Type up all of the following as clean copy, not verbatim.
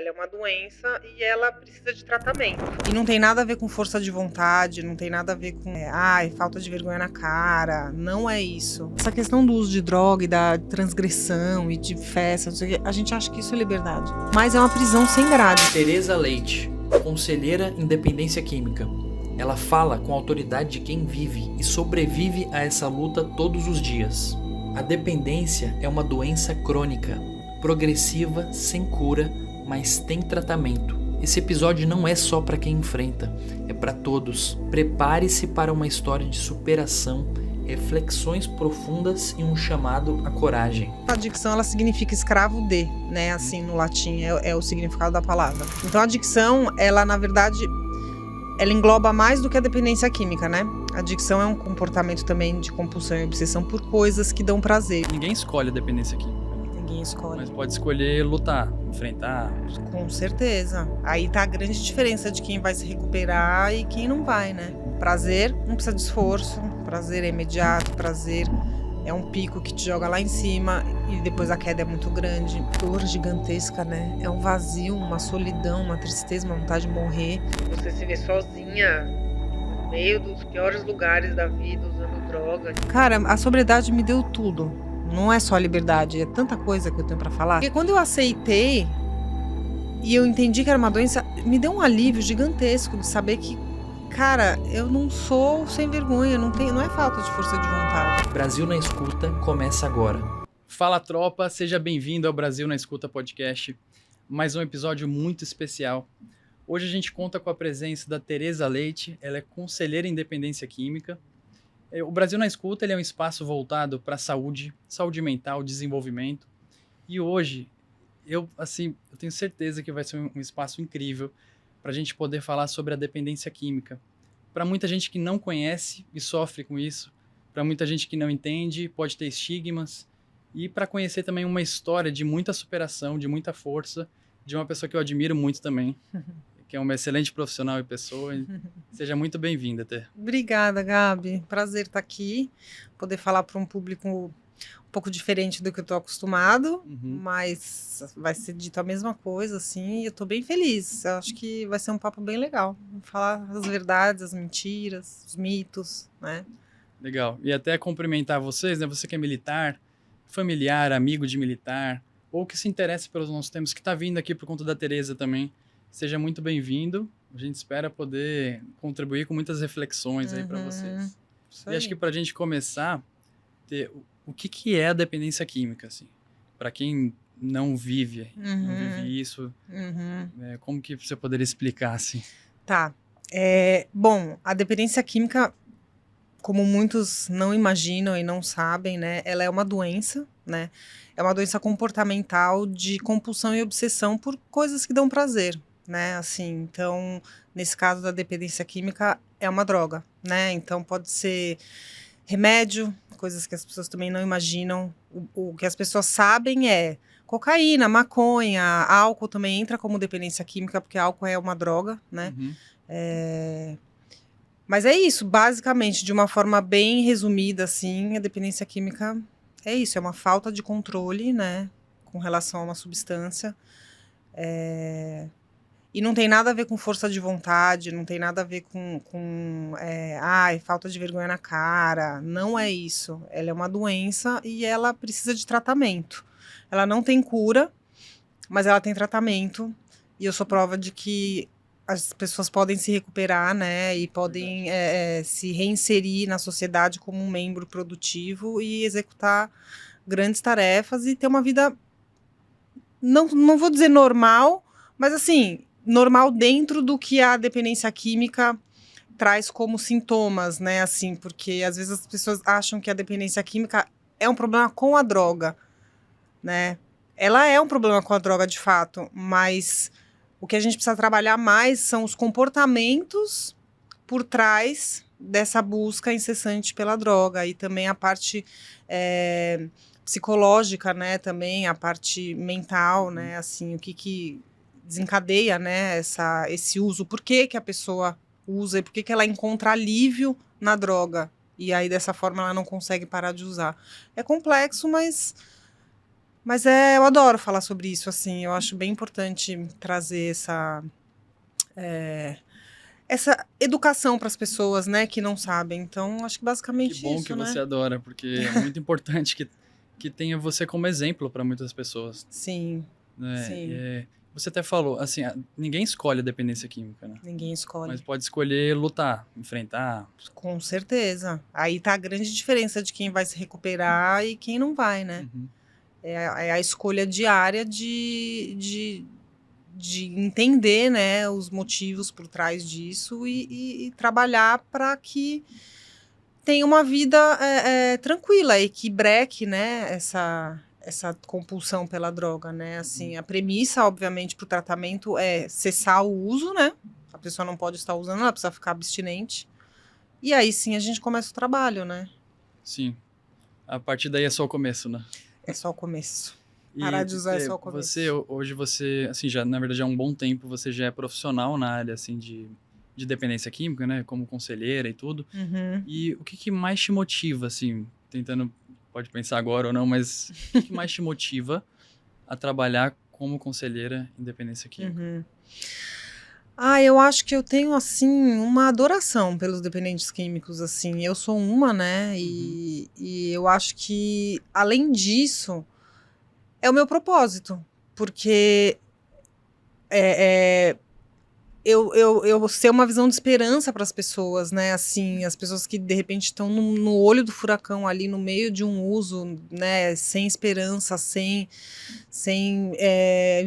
ela é uma doença e ela precisa de tratamento. E não tem nada a ver com força de vontade, não tem nada a ver com falta de vergonha na cara, não é isso. Essa questão do uso de droga e da transgressão e de festa, não sei o quê, a gente acha que isso é liberdade, mas é uma prisão sem grade. Tereza Leite, conselheira em dependência química. Ela fala com a autoridade de quem vive e sobrevive a essa luta todos os dias. A dependência é uma doença crônica, progressiva, sem cura, mas tem tratamento. Esse episódio não é só para quem enfrenta, é para todos. Prepare-se para uma história de superação, reflexões profundas e um chamado à coragem. A adicção, ela significa escravo de, né? Assim, no latim é o significado da palavra. Então, a adicção, ela, na verdade, ela engloba mais do que a dependência química, né? A adicção é um comportamento também de compulsão e obsessão por coisas que dão prazer. Ninguém escolhe a dependência química. Ninguém escolhe. Mas pode escolher lutar, enfrentar. Com certeza. Aí tá a grande diferença de quem vai se recuperar e quem não vai, né? Prazer não precisa de esforço, prazer é imediato, prazer é um pico que te joga lá em cima e depois a queda é muito grande. Dor gigantesca, né? É um vazio, uma solidão, uma tristeza, uma vontade de morrer. Você se vê sozinha no meio dos piores lugares da vida, usando droga. Cara, a sobriedade me deu tudo. Não é só liberdade, é tanta coisa que eu tenho pra falar. Porque quando eu aceitei e eu entendi que era uma doença, me deu um alívio gigantesco de saber que, cara, eu não sou sem vergonha, não é falta de força de vontade. Brasil na Escuta começa agora. Fala, tropa, seja bem-vindo ao Brasil na Escuta Podcast. Mais um episódio muito especial. Hoje a gente conta com a presença da Tereza Leite, ela é conselheira em dependência química. O Brasil na Escuta ele é um espaço voltado para saúde mental, desenvolvimento. E hoje, eu tenho certeza que vai ser um espaço incrível para a gente poder falar sobre a dependência química. Para muita gente que não conhece e sofre com isso, para muita gente que não entende, pode ter estigmas. E para conhecer também uma história de muita superação, de muita força, de uma pessoa que eu admiro muito também, que é uma excelente profissional e pessoa. Seja muito bem-vinda, Tê. Obrigada, Gabi. Prazer estar aqui, poder falar para um público um pouco diferente do que eu estou acostumado, mas vai ser dito a mesma coisa, assim, e eu estou bem feliz. Eu acho que vai ser um papo bem legal. Falar as verdades, as mentiras, os mitos, né? Legal. E até cumprimentar vocês, né? Você que é militar, familiar, amigo de militar, ou que se interessa pelos nossos temas, que está vindo aqui por conta da Tereza também. Seja muito bem-vindo. A gente espera poder contribuir com muitas reflexões aí para vocês. Isso e aí. acho que para a gente começar, o que é a dependência química, assim? Para quem não vive isso, como que você poderia explicar, assim? Tá. Bom, a dependência química, como muitos não imaginam e não sabem, né? Ela é uma doença, né? É uma doença comportamental de compulsão e obsessão por coisas que dão prazer, né? Assim, então, nesse caso da dependência química, é uma droga, né? Então, pode ser remédio, coisas que as pessoas também não imaginam. O que as pessoas sabem é cocaína, maconha, álcool também entra como dependência química, porque álcool é uma droga, né? Mas é isso, basicamente, de uma forma bem resumida, assim, a dependência química é isso, é uma falta de controle, né, com relação a uma substância. E não tem nada a ver com força de vontade, não tem nada a ver com falta de vergonha na cara, não é isso. Ela é uma doença e ela precisa de tratamento. Ela não tem cura, mas ela tem tratamento, e eu sou prova de que as pessoas podem se recuperar, né, e podem se reinserir na sociedade como um membro produtivo e executar grandes tarefas e ter uma vida, não vou dizer normal, mas assim, normal dentro do que a dependência química traz como sintomas, né, assim, porque às vezes as pessoas acham que a dependência química é um problema com a droga, né, ela é um problema com a droga de fato, mas o que a gente precisa trabalhar mais são os comportamentos por trás dessa busca incessante pela droga, e também a parte psicológica, né, também a parte mental, né, assim, o que desencadeia, né, esse uso, por que a pessoa usa e por que ela encontra alívio na droga, e aí dessa forma ela não consegue parar de usar. É complexo, mas Mas eu adoro falar sobre isso, assim, eu acho bem importante trazer essa educação para as pessoas, né, que não sabem. Então, acho que Que basicamente bom isso, que né? você adora, porque é muito importante que tenha você como exemplo para muitas pessoas, Sim, né? sim. Você até falou, assim, ninguém escolhe a dependência química, né? Ninguém Mas escolhe. pode escolher lutar, enfrentar. Com certeza. Aí tá a grande diferença de quem vai se recuperar e quem não vai, né? Uhum. É a escolha diária de entender, né, os motivos por trás disso e trabalhar para que tenha uma vida tranquila e que breque, né, essa compulsão pela droga, né? Assim, a premissa, obviamente, para o tratamento é cessar o uso, né? A pessoa não pode estar usando, ela precisa ficar abstinente. E aí sim a gente começa o trabalho, né? Sim. A partir daí é só o começo, né? É só o começo. Parar E de usar é só o começo. hoje você, assim, já, na verdade, há um bom tempo você já é profissional na área, assim, de dependência química, né? Como conselheira e tudo. Uhum. E o que mais te motiva, assim, tentando, pode pensar agora ou não, mas o que mais te motiva a trabalhar como conselheira em dependência química? Uhum. Eu acho que eu tenho, assim, uma adoração pelos dependentes químicos, assim. Eu sou uma, né? E eu acho que, além disso, é o meu propósito. Porque eu ser uma visão de esperança para as pessoas, né? Assim, as pessoas que de repente estão no olho do furacão ali, no meio de um uso, né? Sem esperança, sem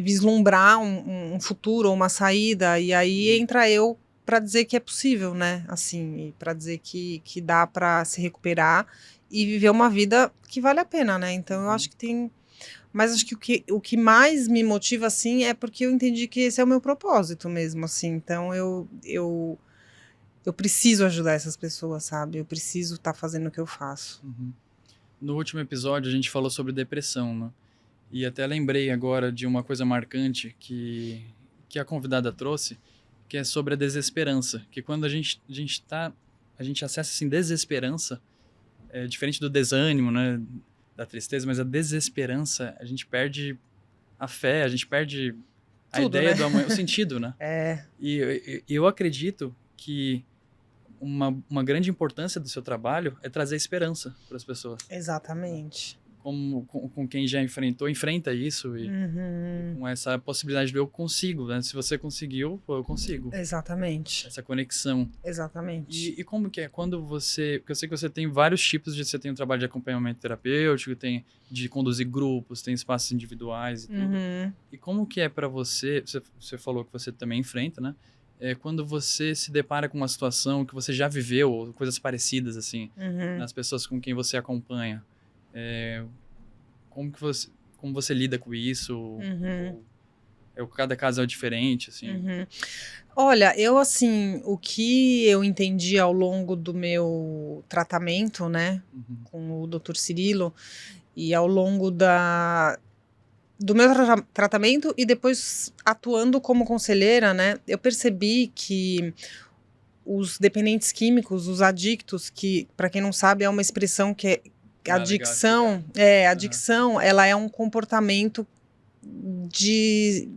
vislumbrar um futuro ou uma saída. E aí entra eu para dizer que é possível, né? Assim, para dizer que dá para se recuperar e viver uma vida que vale a pena, né? Então eu acho que tem. Mas acho que o que mais me motiva, assim, é porque eu entendi que esse é o meu propósito mesmo, assim. Então, eu preciso ajudar essas pessoas, sabe? Eu preciso estar fazendo o que eu faço. Uhum. No último episódio, a gente falou sobre depressão, né? E até lembrei agora de uma coisa marcante que a convidada trouxe, que é sobre a desesperança. Que quando a gente acessa, assim, desesperança, é diferente do desânimo, né? Da tristeza, mas a desesperança, a gente perde a fé, a gente perde a Tudo, ideia né? do amanhã, o sentido, né? E eu acredito que uma grande importância do seu trabalho é trazer esperança para as pessoas. Exatamente. Como com quem já enfrenta isso e com essa possibilidade do eu consigo, né? Se você conseguiu, pô, eu consigo. Exatamente. Essa conexão. Exatamente. E como que é? Quando você... Porque eu sei que você tem vários tipos de... Você tem um trabalho de acompanhamento terapêutico, tem de conduzir grupos, tem espaços individuais e tudo. E como que é para você... Você falou que você também enfrenta, né? Quando você se depara com uma situação que você já viveu, ou coisas parecidas, assim, nas pessoas com quem você acompanha. Como você lida com isso? Cada caso é diferente, assim. Olha, eu, o que eu entendi ao longo do meu tratamento, né, com o Dr. Cirilo, e ao longo do meu tratamento e depois atuando como conselheira, né, eu percebi que os dependentes químicos, os adictos, que, para quem não sabe, é uma expressão que adicção, ela é um comportamento de...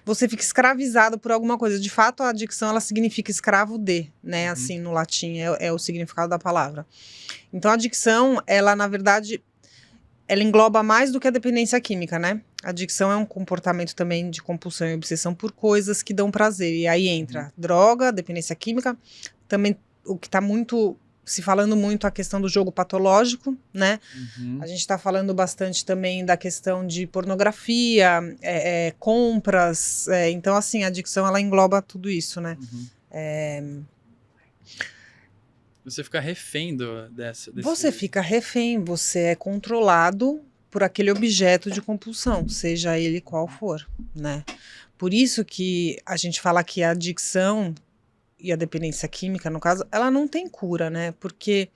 Você fica escravizado por alguma coisa. De fato, a adicção, ela significa escravo de, né? Assim, no latim, é o significado da palavra. Então, a adicção, ela, na verdade, ela engloba mais do que a dependência química, né? A adicção é um comportamento também de compulsão e obsessão por coisas que dão prazer. E aí entra droga, dependência química, também o que está se falando muito a questão do jogo patológico, né? A gente está falando bastante também da questão de pornografia, compras. Então, assim, a adicção, ela engloba tudo isso, né? Você fica refém Você fica refém, você é controlado por aquele objeto de compulsão, seja ele qual for, né? Por isso que a gente fala que a adicção e a dependência química, no caso, ela não tem cura, né? Porque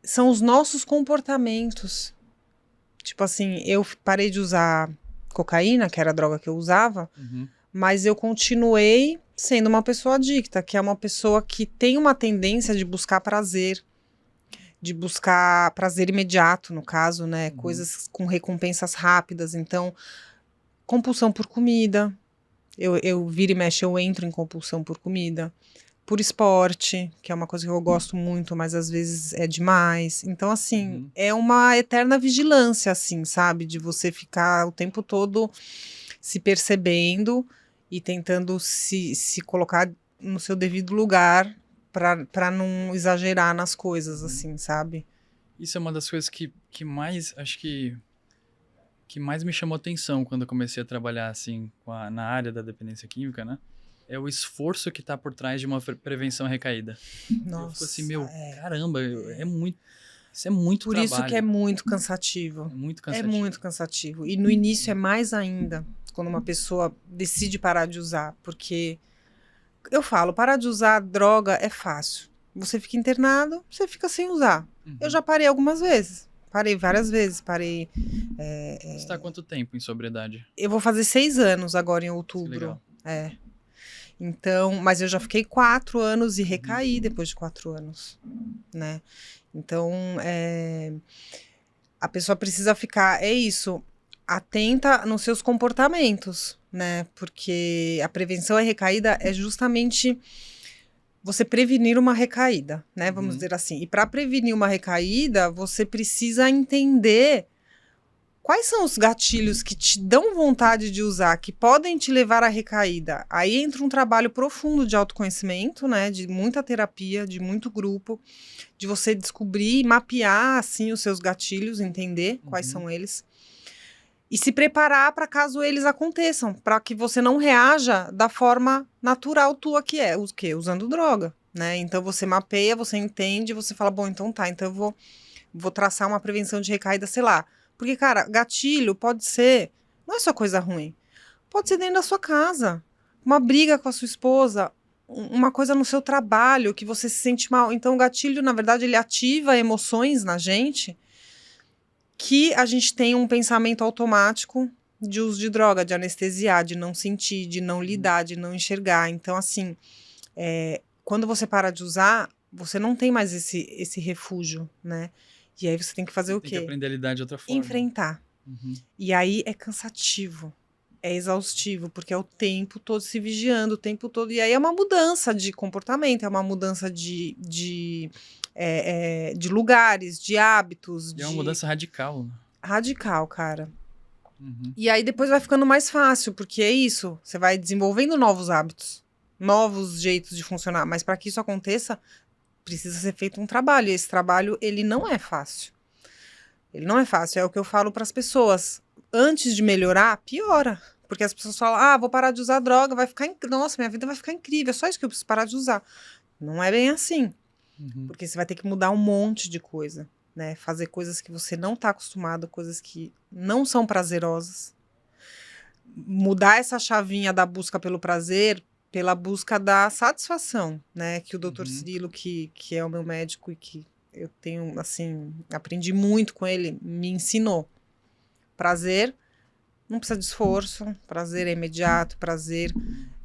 são os nossos comportamentos. Tipo assim, eu parei de usar cocaína, que era a droga que eu usava, mas eu continuei sendo uma pessoa adicta, que é uma pessoa que tem uma tendência de buscar prazer, de buscar prazer imediato, no caso, né? Coisas com recompensas rápidas. Então, compulsão por comida. Eu vira e mexe, eu entro em compulsão por comida. Por esporte, que é uma coisa que eu gosto muito, mas às vezes é demais. Então, assim, é uma eterna vigilância, assim, sabe? De você ficar o tempo todo se percebendo e tentando se colocar no seu devido lugar para não exagerar nas coisas, assim, sabe? Isso é uma das coisas que mais, acho que mais me chamou atenção quando eu comecei a trabalhar, assim, na área da dependência química, né? É o esforço que tá por trás de uma prevenção à recaída. Nossa, eu fico assim, caramba, isso é muito por trabalho. isso que é muito cansativo. É muito cansativo. É muito cansativo. E no início é mais ainda, quando uma pessoa decide parar de usar. Porque, eu falo, parar de usar droga é fácil. Você fica internado, você fica sem usar. Eu já parei algumas vezes. Parei várias vezes. Parei... Você está há quanto tempo em sobriedade? Eu vou fazer 6 anos agora em outubro. Legal. Então, mas eu já fiquei 4 anos e recaí depois de 4 anos, né? Então, a pessoa precisa ficar, atenta nos seus comportamentos, né? Porque a prevenção à recaída é justamente você prevenir uma recaída, né? Vamos dizer assim. E para prevenir uma recaída, você precisa entender quais são os gatilhos que te dão vontade de usar, que podem te levar à recaída. Aí entra um trabalho profundo de autoconhecimento, né? De muita terapia, de muito grupo, de você descobrir e mapear, assim, os seus gatilhos, entender quais são eles. E se preparar para caso eles aconteçam, para que você não reaja da forma natural tua, que é o quê? Usando droga, né? Então você mapeia, você entende, você fala, bom, então tá, então eu vou traçar uma prevenção de recaída, sei lá. Porque, cara, gatilho pode ser, não é só coisa ruim, pode ser dentro da sua casa, uma briga com a sua esposa, uma coisa no seu trabalho que você se sente mal. Então o gatilho, na verdade, ele ativa emoções na gente que a gente tem um pensamento automático de uso de droga, de anestesiar, de não sentir, de não lidar, de não enxergar. Então, assim, quando você para de usar, você não tem mais esse refúgio, né? E aí você tem que fazer o quê? Tem que aprender a lidar de outra forma. Enfrentar. E aí é cansativo, é exaustivo, porque é o tempo todo se vigiando, o tempo todo. E aí é uma mudança de comportamento, é uma mudança de lugares, de hábitos. E é uma mudança radical. Radical, cara. E aí depois vai ficando mais fácil, porque é isso, você vai desenvolvendo novos hábitos, novos jeitos de funcionar. Mas para que isso aconteça, precisa ser feito um trabalho. E esse trabalho, ele não é fácil. Ele não é fácil, é o que eu falo para as pessoas. Antes de melhorar, piora. Porque as pessoas falam, vou parar de usar droga, nossa, minha vida vai ficar incrível, é só isso que eu preciso parar de usar. Não é bem assim. Porque você vai ter que mudar um monte de coisa, né? Fazer coisas que você não está acostumado, coisas que não são prazerosas. Mudar essa chavinha da busca pelo prazer pela busca da satisfação, né? Que o Dr. Cirilo, que é o meu médico e que eu tenho, assim, aprendi muito com ele, me ensinou. Prazer não precisa de esforço, prazer é imediato, prazer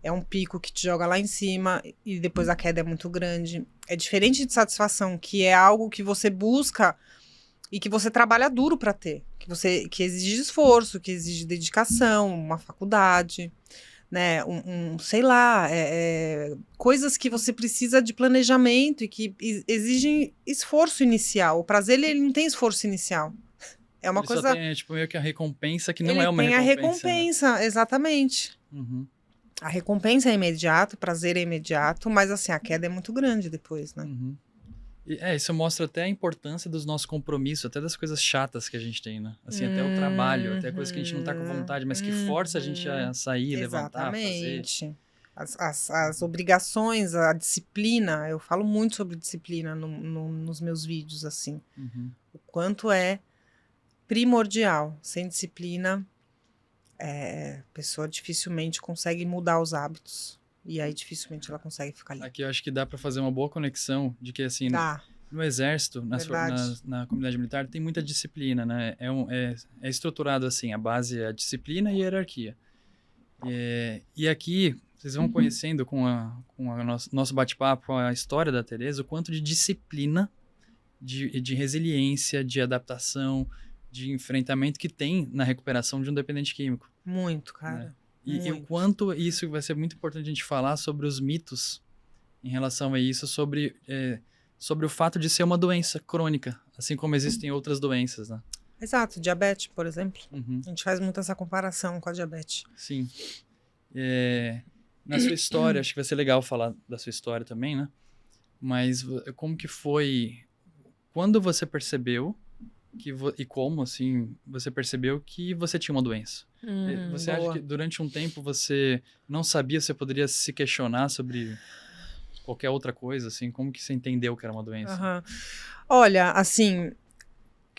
é um pico que te joga lá em cima e depois a queda é muito grande. É diferente de satisfação, que é algo que você busca e que você trabalha duro para ter, que exige esforço, que exige dedicação, uma faculdade, né, sei lá, coisas que você precisa de planejamento e que exigem esforço inicial. O prazer, ele não tem esforço inicial. É uma coisa... Só tem, tipo, meio que a recompensa que não é uma recompensa. Ele tem a recompensa, né? Exatamente. A recompensa é imediata, o prazer é imediato, mas assim, a queda é muito grande depois, né? Isso mostra até a importância dos nossos compromissos, até das coisas chatas que a gente tem, né? Assim, até o trabalho, até coisas que a gente não tá com vontade, mas que força a gente a sair, levantar, fazer. Exatamente. As obrigações, a disciplina, eu falo muito sobre disciplina nos meus vídeos, assim. O quanto é primordial. Sem disciplina, a pessoa dificilmente consegue mudar os hábitos. E aí dificilmente ela consegue ficar ali. Aqui eu acho que dá para fazer uma boa conexão de que, assim, no exército, na comunidade militar, tem muita disciplina, né? É estruturado assim, a base é a disciplina e a hierarquia. E aqui, vocês vão conhecendo com o nosso bate-papo, a história da Tereza, o quanto de disciplina de resiliência, de adaptação, de enfrentamento que tem na recuperação de um dependente químico. Muito, cara. Né? E o Muito. quanto isso vai ser muito importante a gente falar sobre os mitos em relação a isso, sobre o fato de ser uma doença crônica, assim como existem outras doenças, né? Exato, diabetes, por exemplo. Uhum. A gente faz muito essa comparação com a diabetes. Sim. Na sua história, acho que vai ser legal falar da sua história também, né? Mas como que foi... Quando você percebeu e como, assim, você percebeu que você tinha uma doença? Você acha que durante um tempo você não sabia, você poderia se questionar sobre qualquer outra coisa, assim? Como que você entendeu que era uma doença? Uhum. Olha, assim,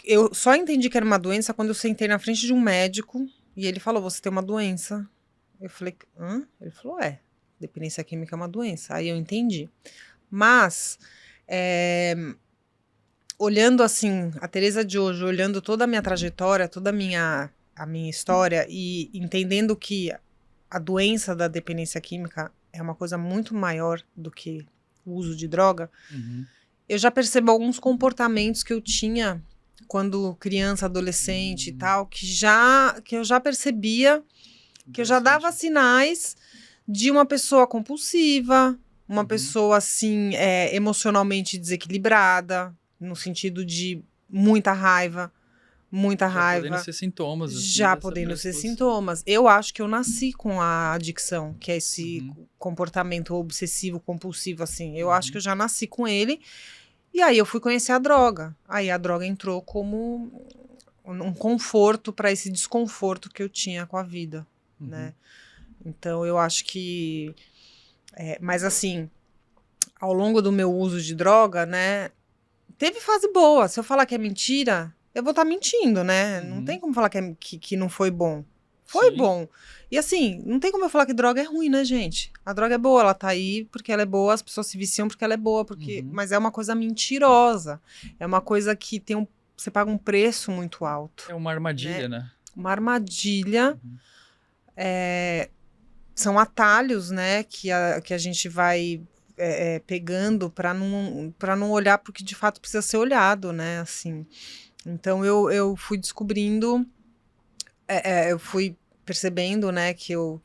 eu só entendi que era uma doença quando eu sentei na frente de um médico e ele falou, você tem uma doença. Eu falei, hã? Ele falou, dependência química é uma doença. Aí eu entendi. Mas, olhando assim, a Teresa de hoje, olhando toda a minha trajetória, toda a minha história e entendendo que a doença da dependência química é uma coisa muito maior do que o uso de droga, eu já percebo alguns comportamentos que eu tinha quando criança, adolescente e tal, que eu já percebia, que eu já dava sinais de uma pessoa compulsiva, uma pessoa assim, emocionalmente desequilibrada, no sentido de muita raiva. Já podendo ser sintomas. Assim, já podendo ser sintomas. Eu acho que eu nasci com a adicção, que é esse comportamento obsessivo, compulsivo, assim. Eu acho que eu já nasci com ele. E aí eu fui conhecer a droga. Aí a droga entrou como um conforto para esse desconforto que eu tinha com a vida, né? Então eu acho que... mas assim, ao longo do meu uso de droga, né? Teve fase boa. Se eu falar que é mentira... eu vou estar mentindo, né? Não tem como falar que não foi bom. Foi bom. E assim, não tem como eu falar que droga é ruim, né, gente? A droga é boa, ela tá aí porque ela é boa, as pessoas se viciam porque ela é boa, mas é uma coisa mentirosa. É uma coisa que você paga um preço muito alto. É uma armadilha, né? Uma armadilha. São atalhos, né, que a gente vai pegando para não olhar porque de fato precisa ser olhado, né, assim... Então, eu fui descobrindo, eu fui percebendo, né, que eu,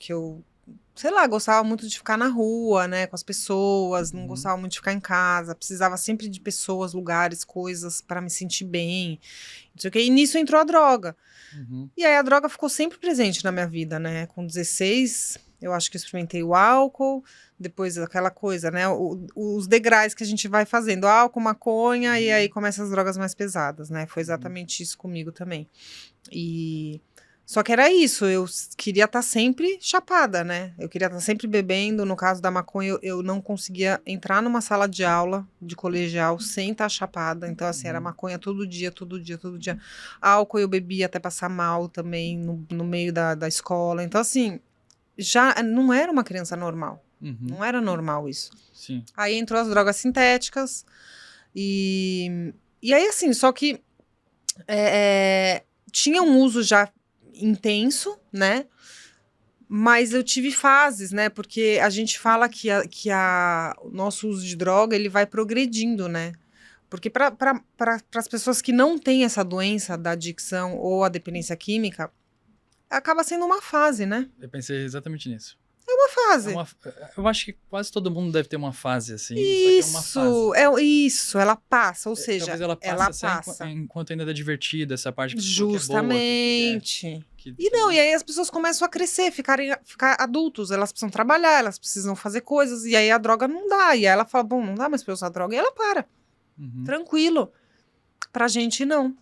sei lá, gostava muito de ficar na rua, né, com as pessoas, não gostava muito de ficar em casa, precisava sempre de pessoas, lugares, coisas para me sentir bem, não sei o quê, e nisso entrou a droga. E aí a droga ficou sempre presente na minha vida, né, com 16, eu acho que eu experimentei o álcool, depois aquela coisa, né, os degraus que a gente vai fazendo, álcool, maconha, e aí começam as drogas mais pesadas, né, foi exatamente isso comigo também. Só que era isso, eu queria estar sempre chapada, né, eu queria estar sempre bebendo, no caso da maconha, eu não conseguia entrar numa sala de aula de colegial sem estar chapada, então assim, era maconha todo dia, álcool eu bebia até passar mal também, no meio da escola, então assim, já não era uma criança normal. Não era normal isso. Sim. Aí entrou as drogas sintéticas. E aí, assim, só que tinha um uso já intenso, né? Mas eu tive fases, né? Porque a gente fala que o nosso uso de droga, ele vai progredindo, né? Porque para as pessoas que não têm essa doença da adicção ou a dependência química, acaba sendo uma fase, né? Eu pensei exatamente nisso. É uma fase. Eu acho que quase todo mundo deve ter uma fase assim. Isso, ela passa, ou seja, talvez ela passa. Enquanto ainda é divertida, essa parte que justamente. É boa, e aí as pessoas começam a crescer, ficar adultos, elas precisam trabalhar, elas precisam fazer coisas, e aí a droga não dá, e aí ela fala, bom, não dá mais pra eu usar droga, e ela para, tranquilo. Pra gente, não.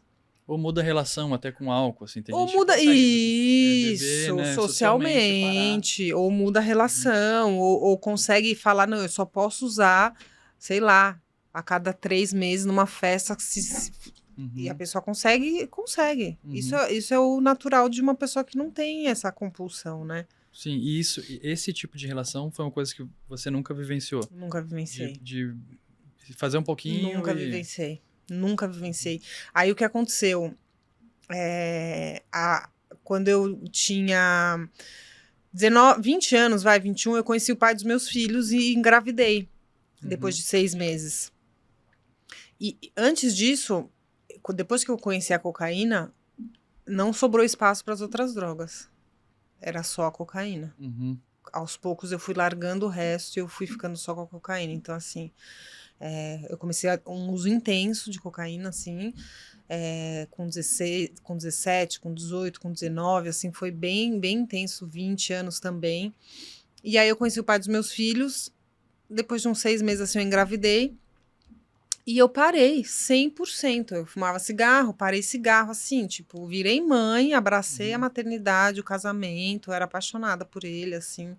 Ou muda a relação até com álcool, assim. Tem ou gente muda beber, né, socialmente, ou muda a relação, ou consegue falar, não, eu só posso usar, sei lá, a cada 3 meses numa festa, e a pessoa consegue. Isso é o natural de uma pessoa que não tem essa compulsão, né? Sim, e esse tipo de relação foi uma coisa que você nunca vivenciou? Nunca vivenciei. De fazer um pouquinho Nunca vivenciei. Aí o que aconteceu? Quando eu tinha 20 anos, 21, eu conheci o pai dos meus filhos e engravidei. Depois de 6 meses. E antes disso, depois que eu conheci a cocaína, não sobrou espaço para as outras drogas. Era só a cocaína. Uhum. Aos poucos eu fui largando o resto e eu fui ficando só com a cocaína. Então, assim, eu comecei um uso intenso de cocaína, assim, com 16, com 17, com 18, com 19, assim, foi bem, bem intenso, 20 anos também. E aí eu conheci o pai dos meus filhos, depois de uns 6 meses, assim, eu engravidei. E eu parei 100%. Eu fumava cigarro, parei cigarro, assim, tipo, virei mãe, abracei a maternidade, o casamento, eu era apaixonada por ele, assim.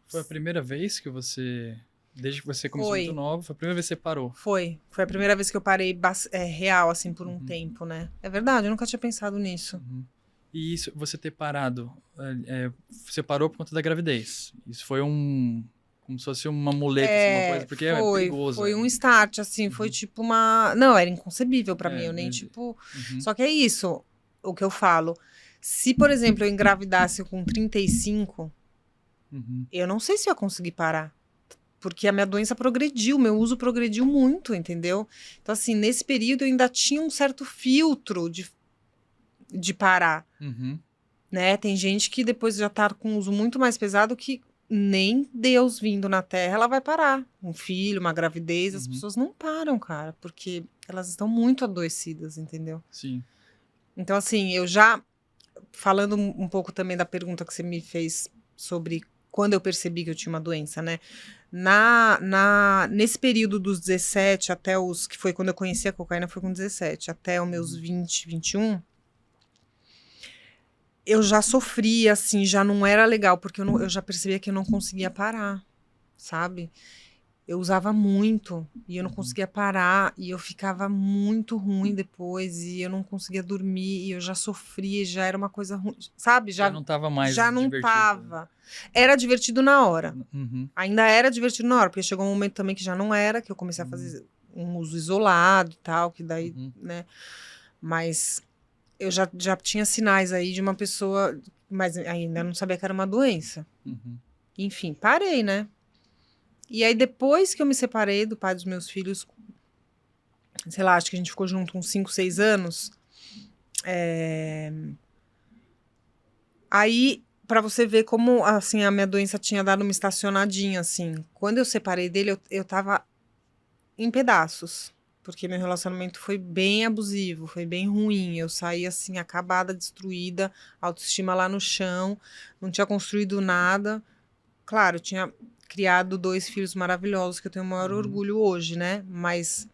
Foi a primeira vez que você, desde que você começou muito Foi, nova, foi a primeira vez que você parou? foi. Foi a primeira vez que eu parei real, assim, por um Uhum. tempo, né? É verdade, eu nunca tinha pensado nisso. Uhum. E isso, você ter parado, você parou por conta da gravidez. Isso foi como se fosse uma muleta, assim, uma coisa, porque é perigoso. Foi um start, assim, foi Uhum. tipo uma... Não, era inconcebível pra mim, eu nem, Uhum. tipo... Só que é isso, o que eu falo. Se, por exemplo, eu engravidasse com 35, Uhum. eu não sei se eu ia conseguir parar. Porque a minha doença progrediu, meu uso progrediu muito, entendeu? Então, assim, nesse período eu ainda tinha um certo filtro de parar, Uhum. né? Tem gente que depois já tá com um uso muito mais pesado que nem Deus vindo na Terra ela vai parar. Um filho, uma gravidez, as Uhum. pessoas não param, cara, porque elas estão muito adoecidas, entendeu? Sim. Então, assim, eu já, falando um pouco também da pergunta que você me fez sobre quando eu percebi que eu tinha uma doença, né? Nesse período dos 17 até os... que foi quando eu conheci a cocaína, foi com 17, até os meus 20, 21, eu já sofria, assim, já não era legal, porque eu já percebia que eu não conseguia parar, sabe? Eu usava muito e eu não conseguia parar e eu ficava muito ruim depois e eu não conseguia dormir e eu já sofria, já era uma coisa ruim, sabe? Já não tava mais já não divertido. tava. Era divertido na hora. Uhum. Ainda era divertido na hora, porque chegou um momento também que já não era, que eu comecei a fazer um uso isolado e tal, que daí, né? Mas eu já tinha sinais aí de uma pessoa, mas ainda não sabia que era uma doença. Uhum. Enfim, parei, né? E aí, depois que eu me separei do pai dos meus filhos, sei lá, acho que a gente ficou junto uns 5, 6 anos. Aí, pra você ver como, assim, a minha doença tinha dado uma estacionadinha, assim. Quando eu separei dele, eu tava em pedaços. Porque meu relacionamento foi bem abusivo, foi bem ruim. Eu saí, assim, acabada, destruída, autoestima lá no chão, não tinha construído nada. Claro, eu tinha criado 2 filhos maravilhosos, que eu tenho o maior orgulho hoje, né? Mas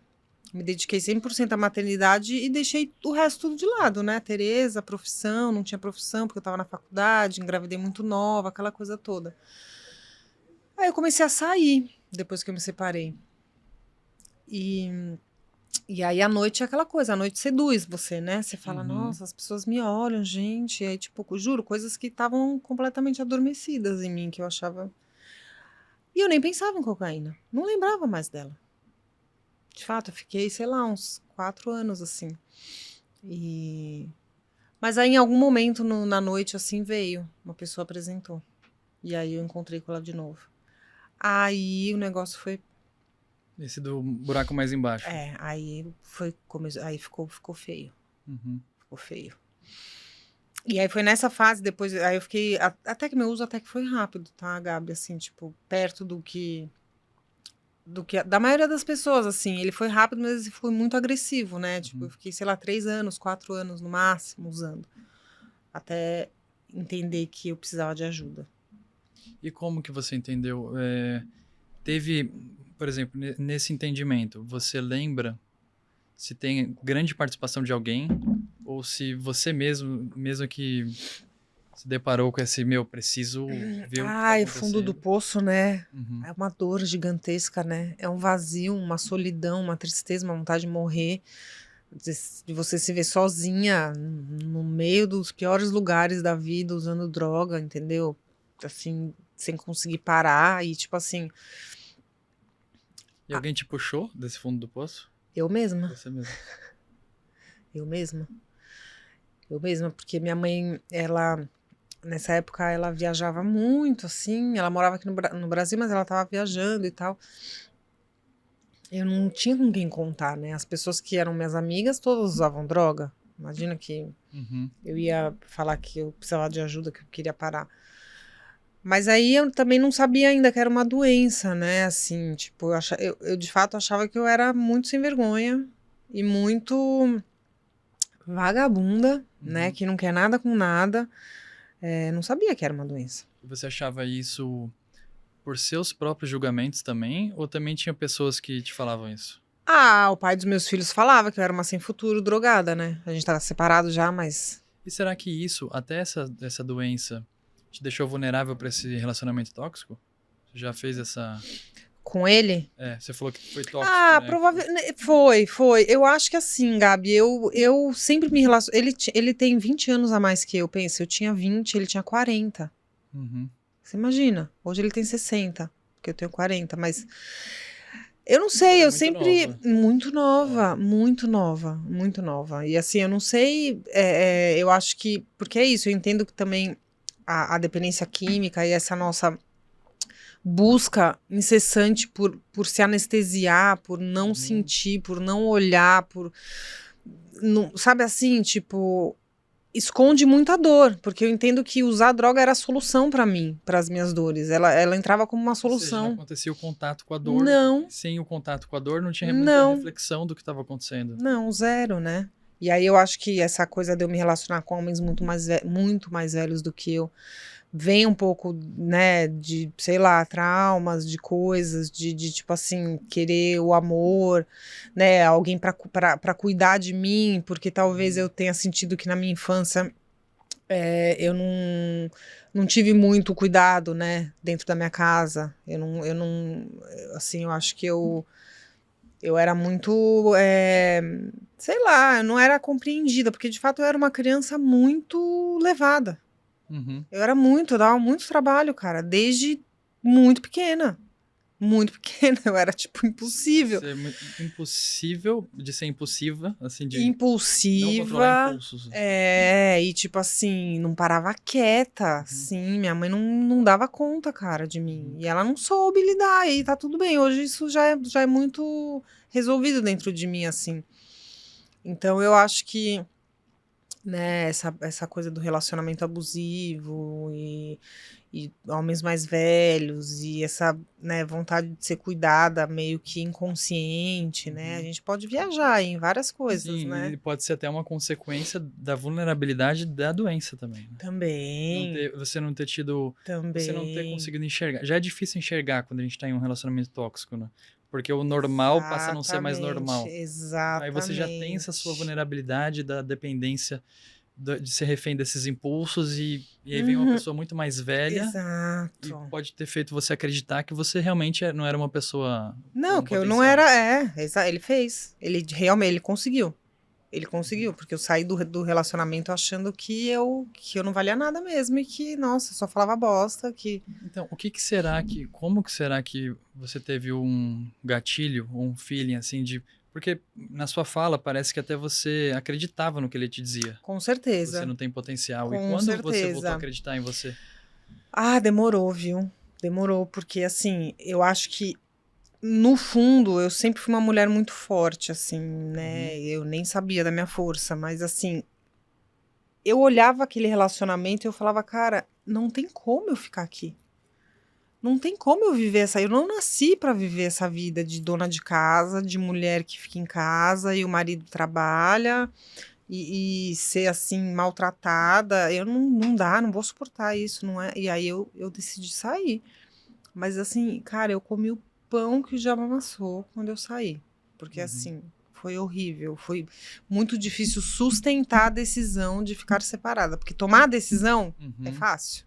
me dediquei 100% à maternidade e deixei o resto tudo de lado, né? Tereza, profissão, não tinha profissão porque eu tava na faculdade, engravidei muito nova, aquela coisa toda. Aí eu comecei a sair, depois que eu me separei. E aí a noite é aquela coisa, a noite seduz você, né? Você fala, nossa, as pessoas me olham, gente. E aí, tipo, juro, coisas que estavam completamente adormecidas em mim, que eu achava... E eu nem pensava em cocaína. Não lembrava mais dela. De fato, eu fiquei, sei lá, uns 4 anos, assim. Mas aí, em algum momento, na noite, assim, veio. Uma pessoa apresentou. E aí, eu encontrei com ela de novo. Aí, o negócio foi... Esse do buraco mais embaixo. aí aí ficou feio. Uhum. Ficou feio. E aí foi nessa fase, depois, aí eu fiquei, até que meu uso até que foi rápido, tá, Gabi, assim, tipo, perto do que da maioria das pessoas, assim, ele foi rápido, mas ele foi muito agressivo, né, tipo, eu fiquei, sei lá, 3 anos, 4 anos no máximo usando, até entender que eu precisava de ajuda. E como que você entendeu? Teve, por exemplo, nesse entendimento, você lembra se tem grande participação de alguém ou se você mesmo que se deparou com esse, preciso ver o que tá O fundo do acontecendo? poço, né? Uhum. É uma dor gigantesca, né? É um vazio, uma solidão, uma tristeza, uma vontade de morrer, de você se ver sozinha no meio dos piores lugares da vida, usando droga, entendeu? Assim, sem conseguir parar e tipo assim, E alguém te puxou desse fundo do poço? eu mesma, Você mesmo. eu mesma. Eu mesma, porque minha mãe, ela, nessa época, ela viajava muito, assim, ela morava aqui no Brasil, mas ela tava viajando e tal. eu não tinha com quem contar, né? As pessoas que eram minhas amigas, todas usavam droga. Imagina que eu ia falar que eu precisava de ajuda, que eu queria parar. Mas aí eu também não sabia ainda que era uma doença, né? Assim, tipo, eu de fato achava que eu era muito sem vergonha e muito vagabunda, né? Que não quer nada com nada. Não sabia que era uma doença. E você achava isso por seus próprios julgamentos também? Ou também tinha pessoas que te falavam isso? Ah, o pai dos meus filhos falava que eu era uma sem futuro drogada, né? A gente tava separado já, mas... E será que isso, até essa doença, te deixou vulnerável para esse relacionamento tóxico? Você já fez essa... Com ele? Você falou que foi tóxico, Ah, né? provavelmente. Foi. Eu acho que assim, Gabi, eu sempre me relaciono. Ele tem 20 anos a mais que eu, penso. Eu tinha 20, ele tinha 40. Você imagina? Hoje ele tem 60, porque eu tenho 40, mas. Eu não sei, eu muito sempre. nova. Muito nova. E assim, eu não sei. Eu acho que. Porque é isso, eu entendo que também a dependência química e essa nossa busca incessante por se anestesiar, por não sentir, por não olhar, não, sabe assim, tipo, esconde muita dor, porque eu entendo que usar droga era a solução pra mim, para as minhas dores. Ela entrava como uma Ou seja, não solução. acontecia o contato com a dor. Não. Sem o contato com a dor, não tinha muita reflexão do que estava acontecendo. Não, zero, né? E aí eu acho que essa coisa de eu me relacionar com homens muito mais velhos do que eu vem um pouco, né, de, sei lá, traumas, de coisas, de tipo assim, querer o amor, né, alguém para cuidar de mim, porque talvez eu tenha sentido que na minha infância eu não tive muito cuidado, né, dentro da minha casa. Eu não, assim, eu acho que eu era muito, sei lá, eu não era compreendida, porque de fato eu era uma criança muito levada. Eu dava muito trabalho, cara, desde muito pequena. Muito pequena, eu era, tipo, impossível. Impossível, de ser impulsiva, assim, de impulsiva, não controlar impulsos. E tipo assim, não parava quieta, assim, minha mãe não dava conta, cara, de mim. E ela não soube lidar, e tá tudo bem, hoje isso já é muito resolvido dentro de mim, assim. Então eu acho que, né, essa coisa do relacionamento abusivo e homens mais velhos e essa, né, vontade de ser cuidada meio que inconsciente, né? A gente pode viajar em várias coisas, Sim, né? e pode ser até uma consequência da vulnerabilidade da doença também. Né? Também. Você não ter tido... Também. Você não ter conseguido enxergar. Já é difícil enxergar quando a gente tá em um relacionamento tóxico, né? Porque o normal passa a não ser mais normal. Exatamente. Aí você já tem essa sua vulnerabilidade da dependência de ser refém desses impulsos e aí vem uma pessoa muito mais velha. Exato. E pode ter feito você acreditar que você realmente não era uma pessoa. Não, que eu não era. Ele fez. Ele realmente ele conseguiu. Ele conseguiu, porque eu saí do relacionamento achando que eu não valia nada mesmo e que, nossa, só falava bosta. Então, como que será que você teve um gatilho, um feeling assim de. Porque na sua fala parece que até você acreditava no que ele te dizia. Com certeza. Você não tem potencial. Com e quando certeza. você voltou a acreditar em você? Ah, demorou, viu? Demorou, porque assim, eu acho que no fundo eu sempre fui uma mulher muito forte, assim, né? Eu nem sabia da minha força, mas assim, eu olhava aquele relacionamento e eu falava, cara, não tem como eu ficar aqui. Não tem como eu viver eu não nasci pra viver essa vida de dona de casa, de mulher que fica em casa e o marido trabalha e ser assim maltratada. Eu não vou suportar isso, não é? E aí eu decidi sair. Mas assim, cara, eu comi o pão que o diabo amassou quando eu saí, porque assim, foi horrível, foi muito difícil sustentar a decisão de ficar separada, porque tomar a decisão é fácil.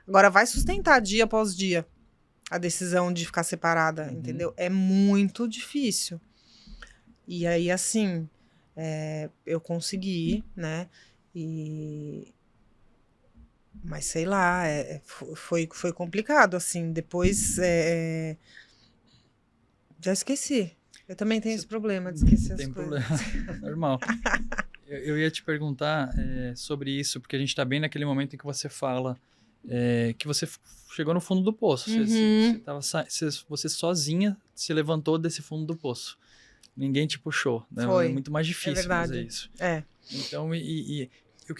Agora vai sustentar dia após dia a decisão de ficar separada, entendeu? É muito difícil. E aí, assim, eu consegui, né? Mas sei lá, foi complicado, assim. Depois, já esqueci. Eu também tenho esse problema de esquecer as coisas. Tem problema, normal. Eu ia te perguntar sobre isso, porque a gente tá bem naquele momento em que você fala que você chegou no fundo do poço. Você sozinha se levantou desse fundo do poço. Ninguém te puxou, né? Foi. É muito mais difícil fazer isso. Então, e o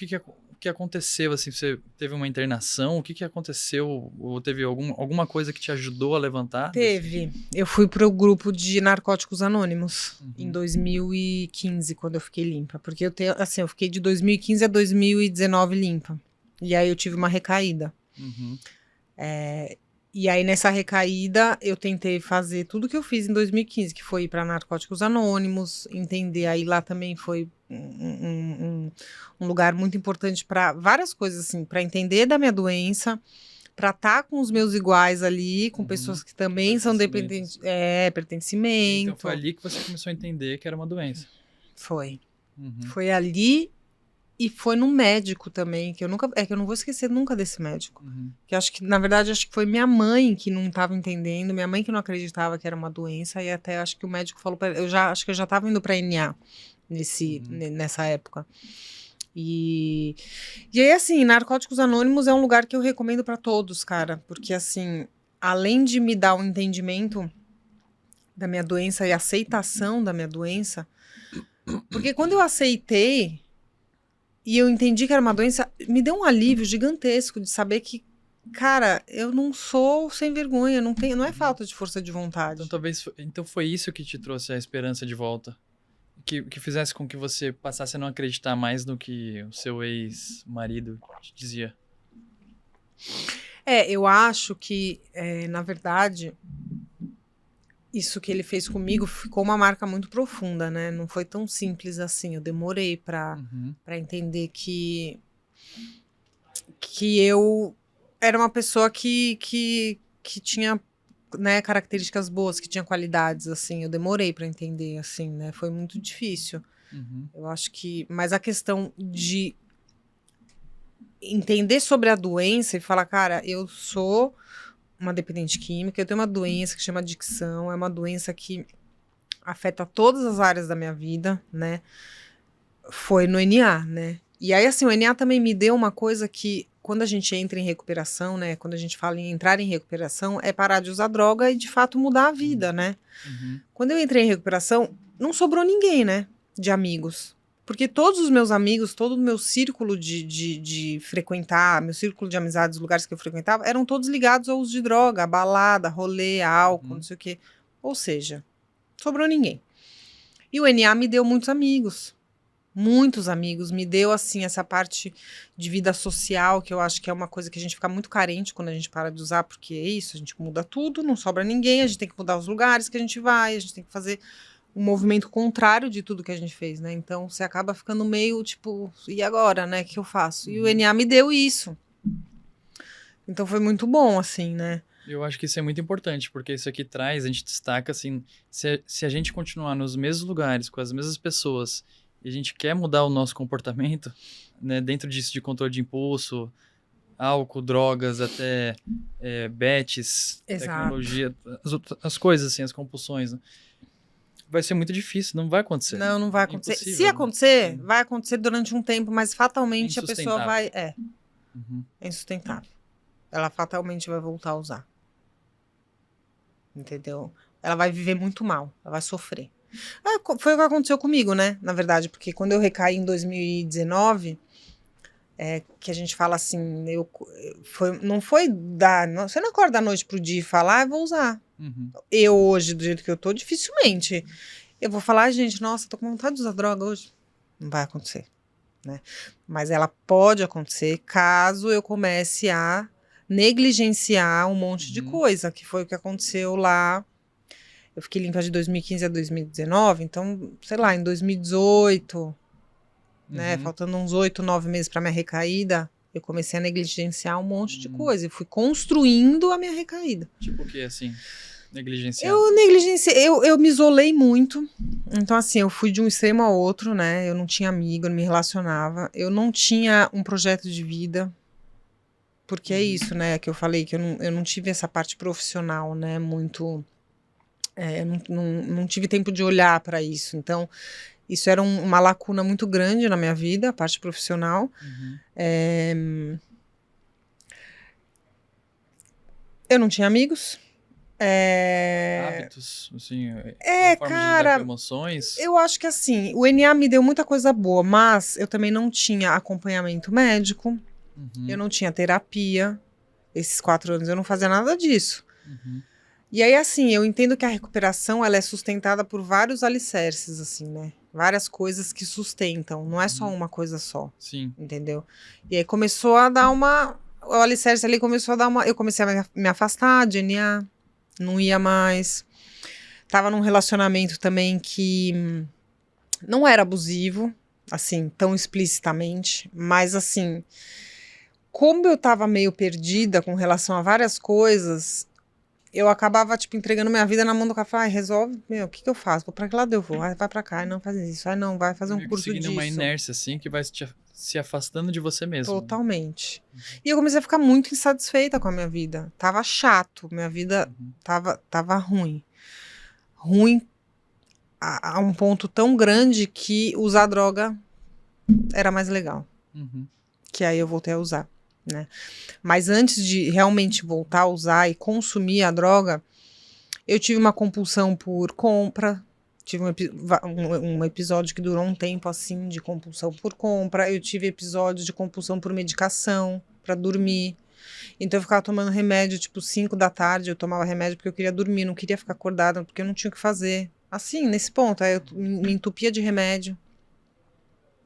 que aconteceu, assim, você teve uma internação, o que aconteceu, ou teve alguma coisa que te ajudou a levantar? Teve. Eu fui pro grupo de Narcóticos Anônimos em 2015, quando eu fiquei limpa, porque eu fiquei de 2015 a 2019 limpa, e aí eu tive uma recaída. E aí, nessa recaída, eu tentei fazer tudo que eu fiz em 2015, que foi ir para Narcóticos Anônimos, entender. Aí lá também foi um lugar muito importante para várias coisas, assim, para entender da minha doença, para estar com os meus iguais ali, com pessoas que também são dependentes. Pertencimento. Então foi ali que você começou a entender que era uma doença. Foi. Foi ali. E foi no médico também, que eu não vou esquecer nunca desse médico. Que na verdade, acho que foi minha mãe que não estava entendendo, minha mãe que não acreditava que era uma doença, e até acho que o médico falou para acho que eu já estava indo para NA nessa época. E aí, assim, Narcóticos Anônimos é um lugar que eu recomendo para todos, cara, porque, assim, além de me dar um entendimento da minha doença e aceitação da minha doença, porque quando eu aceitei e eu entendi que era uma doença, me deu um alívio gigantesco de saber que, cara, eu não sou sem vergonha, não é falta de força de vontade. Então foi isso que te trouxe a esperança de volta? Que fizesse com que você passasse a não acreditar mais no que o seu ex-marido te dizia? Eu acho que, na verdade, isso que ele fez comigo ficou uma marca muito profunda, né? Não foi tão simples assim. Eu demorei para entender que eu era uma pessoa que tinha, né, características boas, que tinha qualidades, assim. Eu demorei para entender, assim, né? Foi muito difícil. Eu acho que... Mas a questão de entender sobre a doença e falar, cara, eu sou uma dependente química, eu tenho uma doença que chama adicção, é uma doença que afeta todas as áreas da minha vida, né? Foi no NA, né? E aí, assim, o NA também me deu uma coisa que, quando a gente entra em recuperação, né? Quando a gente fala em entrar em recuperação, é parar de usar droga e, de fato, mudar a vida, né? Quando eu entrei em recuperação, não sobrou ninguém, né? De amigos. Porque todos os meus amigos, todo o meu círculo de frequentar, meu círculo de amizades, os lugares que eu frequentava, eram todos ligados ao uso de droga, a balada, rolê, álcool, não sei o quê. Ou seja, sobrou ninguém. E o NA me deu muitos amigos, me deu, assim, essa parte de vida social, que eu acho que é uma coisa que a gente fica muito carente quando a gente para de usar, porque é isso, a gente muda tudo, não sobra ninguém, a gente tem que mudar os lugares que a gente vai, a gente tem que fazer um movimento contrário de tudo que a gente fez, né? Então, você acaba ficando meio, tipo, e agora, né? O que eu faço? E o NA me deu isso. Então, foi muito bom, assim, né? Eu acho que isso é muito importante, porque isso aqui traz, a gente destaca, assim, se a gente continuar nos mesmos lugares, com as mesmas pessoas, e a gente quer mudar o nosso comportamento, né? Dentro disso de controle de impulso, álcool, drogas, até bets, tecnologia, as coisas, assim, as compulsões, né? Vai ser muito difícil, não vai acontecer. Não vai acontecer. Se acontecer, vai acontecer durante um tempo, mas fatalmente a pessoa vai... É insustentável. Ela fatalmente vai voltar a usar. Entendeu? Ela vai viver muito mal, ela vai sofrer. Foi o que aconteceu comigo, né? Na verdade, porque quando eu recaí em 2019... que a gente fala assim, não foi você não acorda da noite pro dia e fala, vou usar. Eu hoje, do jeito que eu tô, dificilmente eu vou falar, gente, nossa, tô com vontade de usar droga hoje. Não vai acontecer, né? Mas ela pode acontecer caso eu comece a negligenciar um monte de coisa, que foi o que aconteceu lá. Eu fiquei limpa de 2015 a 2019, então, sei lá, em 2018... né, faltando uns 8, 9 meses para minha recaída, eu comecei a negligenciar um monte de coisa e fui construindo a minha recaída. Tipo o que, assim, negligenciar? Eu me isolei muito, então assim, eu fui de um extremo ao outro, né, eu não tinha amigo, eu não me relacionava, eu não tinha um projeto de vida, porque é isso, né, que eu falei, que eu não tive essa parte profissional, né, muito, não tive tempo de olhar para isso, então... Isso era uma lacuna muito grande na minha vida, a parte profissional. Eu não tinha amigos. Hábitos, assim, forma de lidar com emoções. Eu acho que assim, o NA me deu muita coisa boa, mas eu também não tinha acompanhamento médico, eu não tinha terapia. Esses 4 anos eu não fazia nada disso. E aí, assim, eu entendo que a recuperação, ela é sustentada por vários alicerces, assim, né? Várias coisas que sustentam, não é só uma coisa só. Sim. Entendeu? E aí começou a dar o alicerce ali começou a dar eu comecei a me afastar de NA, não ia mais. Tava num relacionamento também que não era abusivo, assim, tão explicitamente, mas assim, como eu tava meio perdida com relação a várias coisas, eu acabava, tipo, entregando minha vida na mão do cara. Falei, resolve, o que eu faço? Pra que lado eu vou? Vai pra cá, não faz isso. Não, vai fazer um curso disso. Seguindo uma inércia, assim, que vai se afastando de você mesmo. Totalmente. E eu comecei a ficar muito insatisfeita com a minha vida. Tava chato, minha vida tava ruim. Ruim a um ponto tão grande que usar droga era mais legal. Que aí eu voltei a usar, né? Mas antes de realmente voltar a usar e consumir a droga, eu tive uma compulsão por compra. Tive um episódio que durou um tempo, assim, de compulsão por compra. Eu tive episódios de compulsão por medicação, pra dormir. Então eu ficava tomando remédio, tipo, 5 da tarde, eu tomava remédio porque eu queria dormir, não queria ficar acordada, porque eu não tinha o que fazer. Assim, nesse ponto, aí eu me entupia de remédio.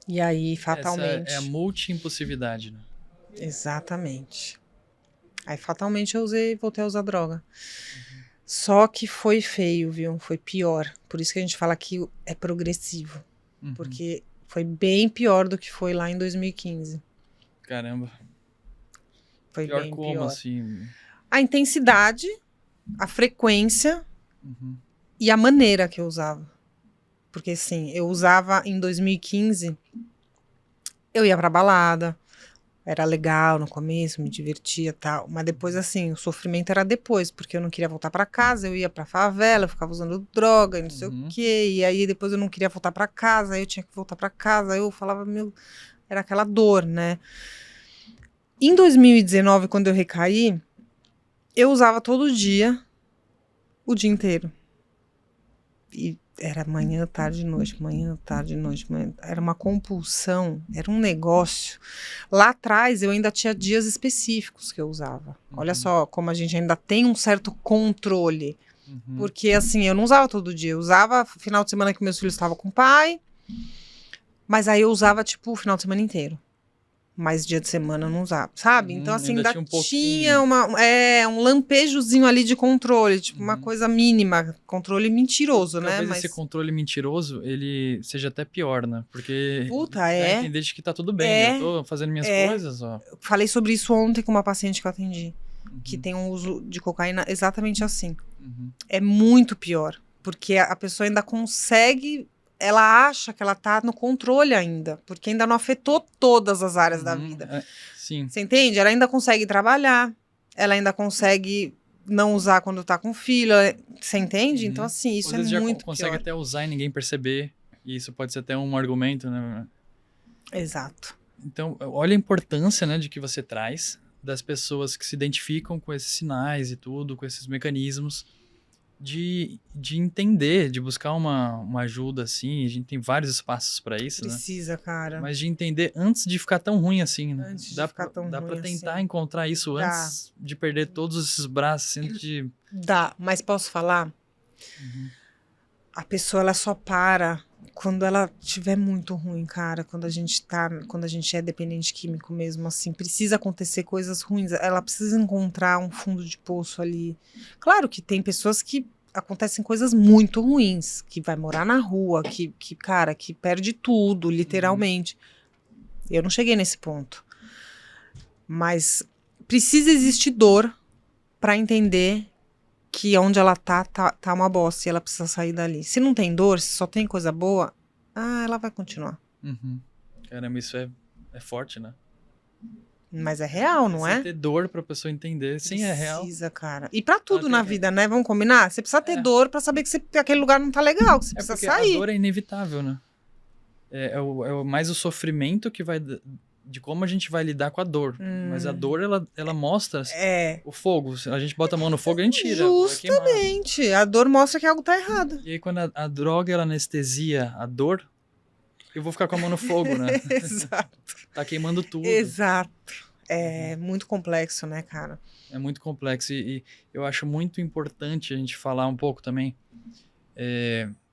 E aí, fatalmente... Essa é a multi-impulsividade, né? Exatamente. Aí, fatalmente, eu voltei a usar droga. Só que foi feio, viu? Foi pior. Por isso que a gente fala que é progressivo. Porque foi bem pior do que foi lá em 2015. Caramba. Foi pior bem como, pior. Assim? A intensidade, a frequência e a maneira que eu usava. Porque, assim, eu usava em 2015, eu ia pra balada, era legal no começo, me divertia e tal, mas depois, assim, o sofrimento era depois, porque eu não queria voltar pra casa, eu ia pra favela, eu ficava usando droga e não sei o quê, e aí depois eu não queria voltar pra casa, aí eu tinha que voltar pra casa, aí eu falava, era aquela dor, né? Em 2019, quando eu recaí, eu usava todo dia, o dia inteiro. E era manhã, tarde, noite, manhã, tarde, noite. Era uma compulsão, era um negócio. Lá atrás, eu ainda tinha dias específicos que eu usava. Olha só como a gente ainda tem um certo controle. Porque, assim, eu não usava todo dia. Eu usava final de semana que meus filhos estavam com o pai. Mas aí eu usava, tipo, o final de semana inteiro. Mas dia de semana eu não usava, sabe? Então, assim, ainda tinha um lampejozinho ali de controle, tipo, uma coisa mínima, controle mentiroso, né? Talvez esse controle mentiroso, ele seja até pior, né? Porque dá entender de que tá tudo bem, eu tô fazendo minhas coisas, ó. Eu falei sobre isso ontem com uma paciente que eu atendi, que tem um uso de cocaína exatamente assim. É muito pior, porque a pessoa ainda consegue... Ela acha que ela tá no controle ainda, porque ainda não afetou todas as áreas da vida. Sim. Você entende? Ela ainda consegue trabalhar, ela ainda consegue não usar quando tá com filho, você entende? Então, assim, isso às vezes muito já consegue pior. até usar e ninguém perceber, e isso pode ser até um argumento, né? Exato. Então, olha a importância, né, de que você traz das pessoas que se identificam com esses sinais e tudo, com esses mecanismos, de entender, de buscar uma ajuda, assim. A gente tem vários espaços para isso, Precisa, né? cara. Mas de entender antes de ficar tão ruim assim, né? Antes de ficar tão ruim dá pra tentar assim. encontrar isso antes de perder todos esses braços, assim, Dá, mas posso falar? A pessoa, ela só para quando ela estiver muito ruim, cara. Quando a gente é dependente químico mesmo, assim, precisa acontecer coisas ruins. Ela precisa encontrar um fundo de poço ali. Claro que tem pessoas que acontecem coisas muito ruins, que vai morar na rua, cara, que perde tudo, literalmente. Eu não cheguei nesse ponto. Mas precisa existir dor para entender que onde ela tá uma bosta e ela precisa sair dali. Se não tem dor, se só tem coisa boa, ela vai continuar. Caramba, isso é forte, né? Mas é real, não é? Precisa ter dor pra pessoa entender. Sim, é real. Precisa, cara. E pra tudo na vida, né? Vamos combinar? Você precisa ter dor pra saber que aquele lugar não tá legal, que você precisa sair. A dor é inevitável, né? É mais o sofrimento que vai de como a gente vai lidar com a dor. Mas a dor, ela mostra o fogo. Se a gente bota a mão no fogo, a gente tira. Justamente. A dor mostra que algo tá errado. E aí, quando a droga, ela anestesia a dor, eu vou ficar com a mão no fogo, né? Exato. Tá queimando tudo. Exato. É muito complexo, né, cara? É muito complexo. E eu acho muito importante a gente falar um pouco também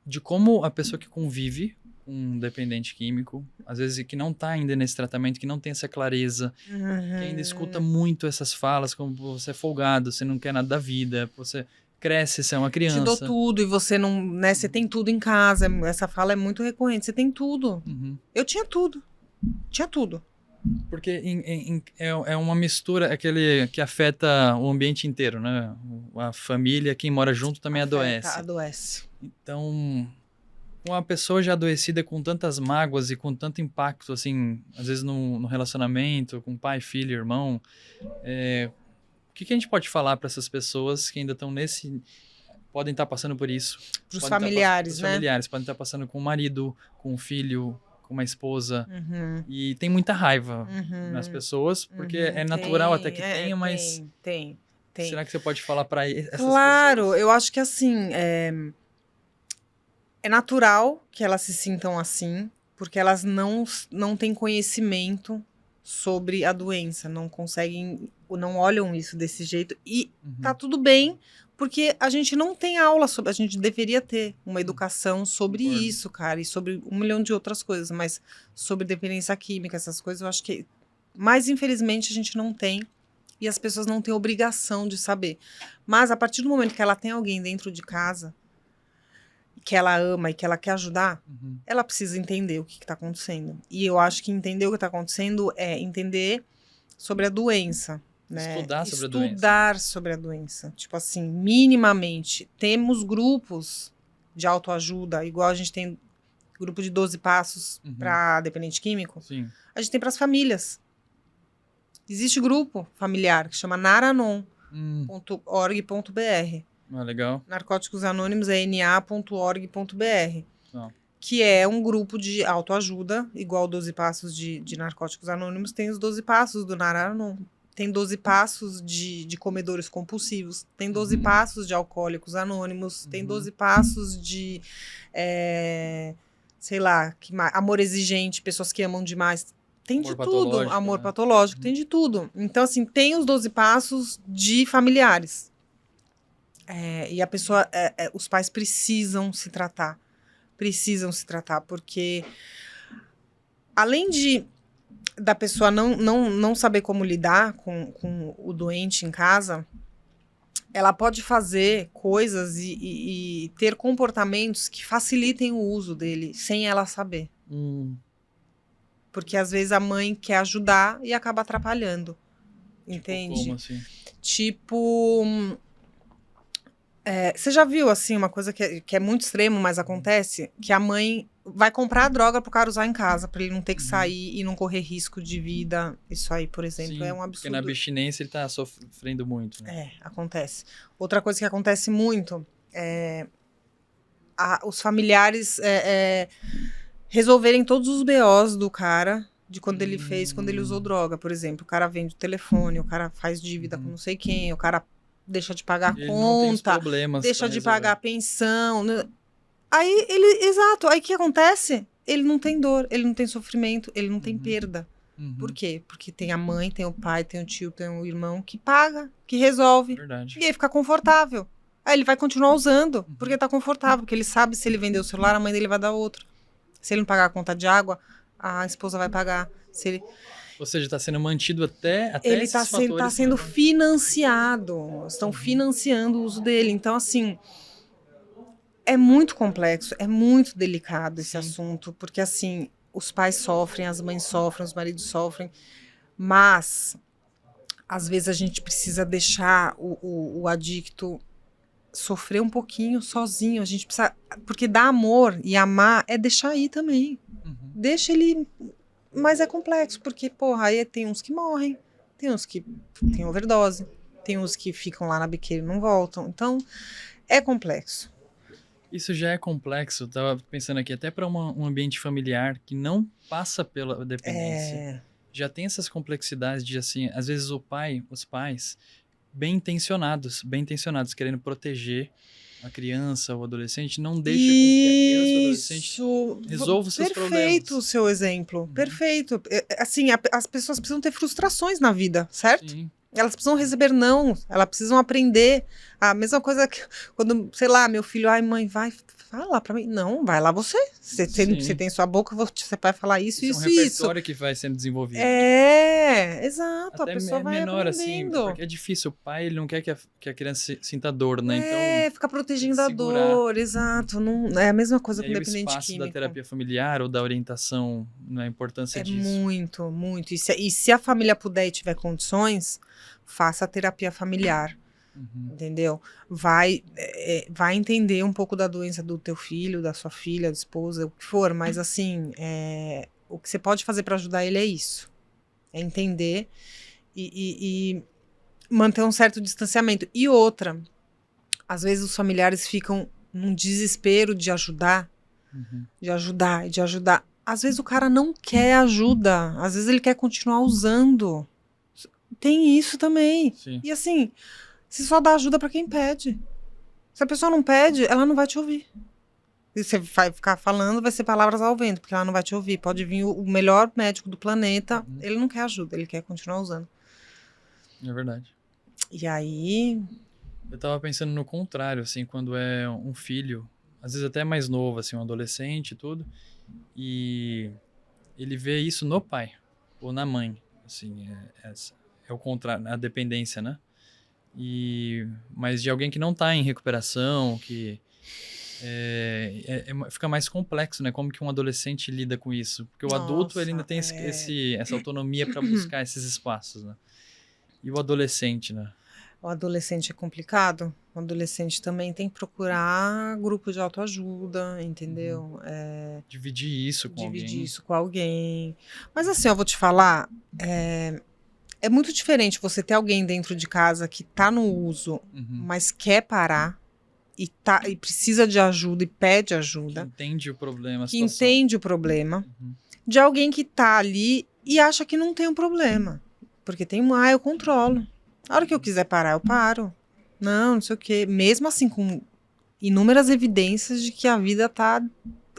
de como a pessoa que convive com um dependente químico, às vezes que não tá ainda nesse tratamento, que não tem essa clareza, que ainda escuta muito essas falas, como você é folgado, você não quer nada da vida, você cresce, você é uma criança. Te dou tudo e você não, né, você tem tudo em casa. Essa fala é muito recorrente, você tem tudo. Eu tinha tudo. Tinha tudo. Porque é uma mistura, aquele que afeta o ambiente inteiro, né? A família, quem mora junto também adoece. Adoece. Então, uma pessoa já adoecida com tantas mágoas e com tanto impacto, assim, às vezes no relacionamento, com pai, filho, irmão, o que a gente pode falar para essas pessoas que ainda estão podem estar passando por isso? Para os familiares, os né? familiares, podem estar passando com o marido, com o filho, com uma esposa. E tem muita raiva nas pessoas, porque é natural até que tenha, mas... Tem. Será que você pode falar para essas pessoas? Claro, eu acho que assim, é natural que elas se sintam assim, porque elas não têm conhecimento sobre a doença, não conseguem, não olham isso desse jeito. E tá tudo bem, porque a gente não tem aula sobre, a gente deveria ter uma educação sobre isso, cara, e sobre 1 milhão de outras coisas, mas sobre dependência química, essas coisas, eu acho que, mais infelizmente, a gente não tem, e as pessoas não têm obrigação de saber. Mas a partir do momento que ela tem alguém dentro de casa, que ela ama e que ela quer ajudar, ela precisa entender o que está acontecendo. E eu acho que entender o que está acontecendo é entender sobre a doença, né? Estudar sobre a doença. Tipo assim, minimamente. Temos grupos de autoajuda, igual a gente tem grupo de 12 passos para dependente químico. Sim. A gente tem para as famílias. Existe grupo familiar que chama naranon.org.br. Legal. Narcóticos Anônimos é na.org.br. Que é um grupo de autoajuda, igual 12 passos de Narcóticos Anônimos, tem os 12 passos do Naranon. Tem 12 passos de comedores compulsivos, tem 12 passos de alcoólicos anônimos, tem 12 passos de, sei lá, amor exigente, pessoas que amam demais. Tem de tudo, amor patológico, tem de tudo. Então, assim, tem os 12 passos de familiares. E a pessoa, os pais precisam se tratar, porque além da pessoa não saber como lidar com o doente em casa, ela pode fazer coisas e ter comportamentos que facilitem o uso dele, sem ela saber. Porque às vezes a mãe quer ajudar e acaba atrapalhando, entende? Como assim? Tipo... você já viu, assim, uma coisa que é muito extremo, mas acontece? Que a mãe vai comprar a droga pro cara usar em casa, pra ele não ter que sair e não correr risco de vida. Isso aí, por exemplo, é um absurdo. Porque na abstinência ele tá sofrendo muito, né? Acontece. Outra coisa que acontece muito os familiares resolverem todos os BOs do cara de quando ele quando ele usou droga, por exemplo. O cara vende o telefone, o cara faz dívida com não sei quem, o cara deixa de pagar a conta, deixa de pagar a pensão. Aí exato, aí o que acontece? Ele não tem dor, ele não tem sofrimento, ele não tem perda. Por quê? Porque tem a mãe, tem o pai, tem o tio, tem o irmão que paga, que resolve. Verdade. E aí fica confortável. Aí ele vai continuar usando, porque tá confortável, porque ele sabe se ele vender o celular, a mãe dele vai dar outro. Se ele não pagar a conta de água, a esposa vai pagar. Se ele... Ou seja, está sendo mantido até ele esses fatores. Ele está sendo financiado. Estão financiando o uso dele. Então, assim, é muito complexo, é muito delicado esse assunto. Porque, assim, os pais sofrem, as mães sofrem, os maridos sofrem. Mas, às vezes, a gente precisa deixar o adicto sofrer um pouquinho sozinho. A gente precisa... Porque dar amor e amar é deixar ir também. Deixa ele... Mas é complexo, porque, porra, aí tem uns que morrem, tem uns que têm overdose, tem uns que ficam lá na biqueira e não voltam. Então, é complexo. Isso já é complexo. Eu tava pensando aqui, até para um ambiente familiar que não passa pela dependência. já tem essas complexidades de, assim, às vezes os pais, bem intencionados, querendo proteger a criança ou adolescente, não deixa com que a criança ou adolescente resolva os seus problemas. Perfeito o seu exemplo, perfeito. Assim, as pessoas precisam ter frustrações na vida, certo? Sim. Elas precisam receber não, elas precisam aprender. A mesma coisa que quando, sei lá, meu filho, ai mãe, vai, fala pra mim. Não, vai lá você. Você tem sua boca, você vai falar isso, É um isso. repertório que vai sendo desenvolvido. Exato, Até a pessoa vai menor, aprendendo. assim, porque é difícil. O pai, ele não quer que a criança sinta dor, né? Então, Ficar protegendo a segurar. dor, exato. Não, é a mesma coisa e com aí o dependente espaço químico. da terapia familiar ou da orientação, né, a importância disso. Muito, muito. E se a família puder e tiver condições, faça a terapia familiar, entendeu? Vai entender um pouco da doença do teu filho, da sua filha, da esposa, o que for, mas assim, o que você pode fazer para ajudar ele é isso. É entender e manter um certo distanciamento. E outra, às vezes os familiares ficam num desespero de ajudar, de ajudar. Às vezes o cara não quer ajuda, às vezes ele quer continuar usando. Tem isso também. Sim. E assim, você só dá ajuda pra quem pede. Se a pessoa não pede, ela não vai te ouvir. E você vai ficar falando, vai ser palavras ao vento, porque ela não vai te ouvir. Pode vir o melhor médico do planeta, ele não quer ajuda, ele quer continuar usando. É verdade. E aí... Eu tava pensando no contrário, assim, quando é um filho, às vezes até mais novo, assim, um adolescente e tudo, e ele vê isso no pai ou na mãe, assim, é o contrário, a dependência, né? Mas de alguém que não tá em recuperação, que fica mais complexo, né? Como que um adolescente lida com isso? Porque o adulto, ele ainda tem essa autonomia para buscar esses espaços, né? E o adolescente, né? O adolescente é complicado. O adolescente também tem que procurar grupo de autoajuda, entendeu? Dividir isso com alguém. Dividir isso com alguém. Mas assim, eu vou te falar, é muito diferente você ter alguém dentro de casa que tá no uso, mas quer parar e precisa de ajuda e pede ajuda. Que entende o problema, a que situação. entende o problema, de alguém que tá ali e acha que não tem um problema. Porque eu controlo. A hora que eu quiser parar, eu paro. Não sei o quê. Mesmo assim, com inúmeras evidências de que a vida tá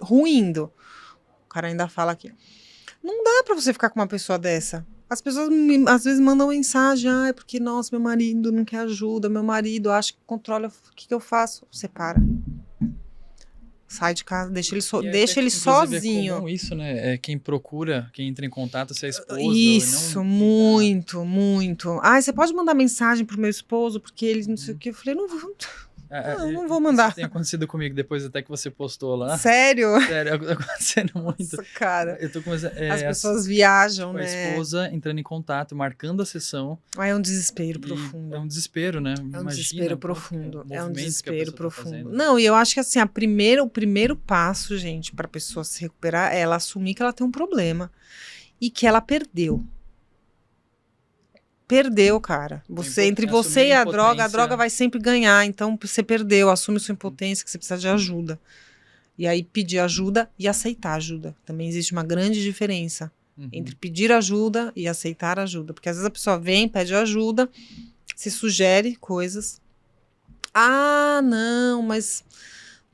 ruindo. O cara ainda fala aqui. Não dá pra você ficar com uma pessoa dessa. As pessoas às vezes mandam mensagem, porque, nossa, meu marido não quer ajuda, meu marido acha que controla, o que eu faço? Você para. Sai de casa, deixa ele sozinho. É comum isso, né? Quem procura, quem entra em contato, se é a esposa. Isso, muito, muito. Você pode mandar mensagem pro meu esposo, porque ele não sei o que. Eu falei, não vou mandar. Isso tem acontecido comigo depois até que você postou lá. Sério? Sério, acontecendo muito. Nossa, cara. Eu tô começando, as pessoas viajam, né? A esposa entrando em contato, marcando a sessão. É um desespero profundo. É um desespero, né? É um desespero profundo. É um desespero profundo. Não, e eu acho que assim, o primeiro passo, gente, pra pessoa se recuperar é ela assumir que ela tem um problema e que ela perdeu. Perdeu, cara. Entre você e a droga vai sempre ganhar. Então, você perdeu, assume sua impotência, que você precisa de ajuda. E aí, pedir ajuda e aceitar ajuda. Também existe uma grande diferença entre pedir ajuda e aceitar ajuda. Porque às vezes a pessoa vem, pede ajuda, se sugere coisas. Não, mas...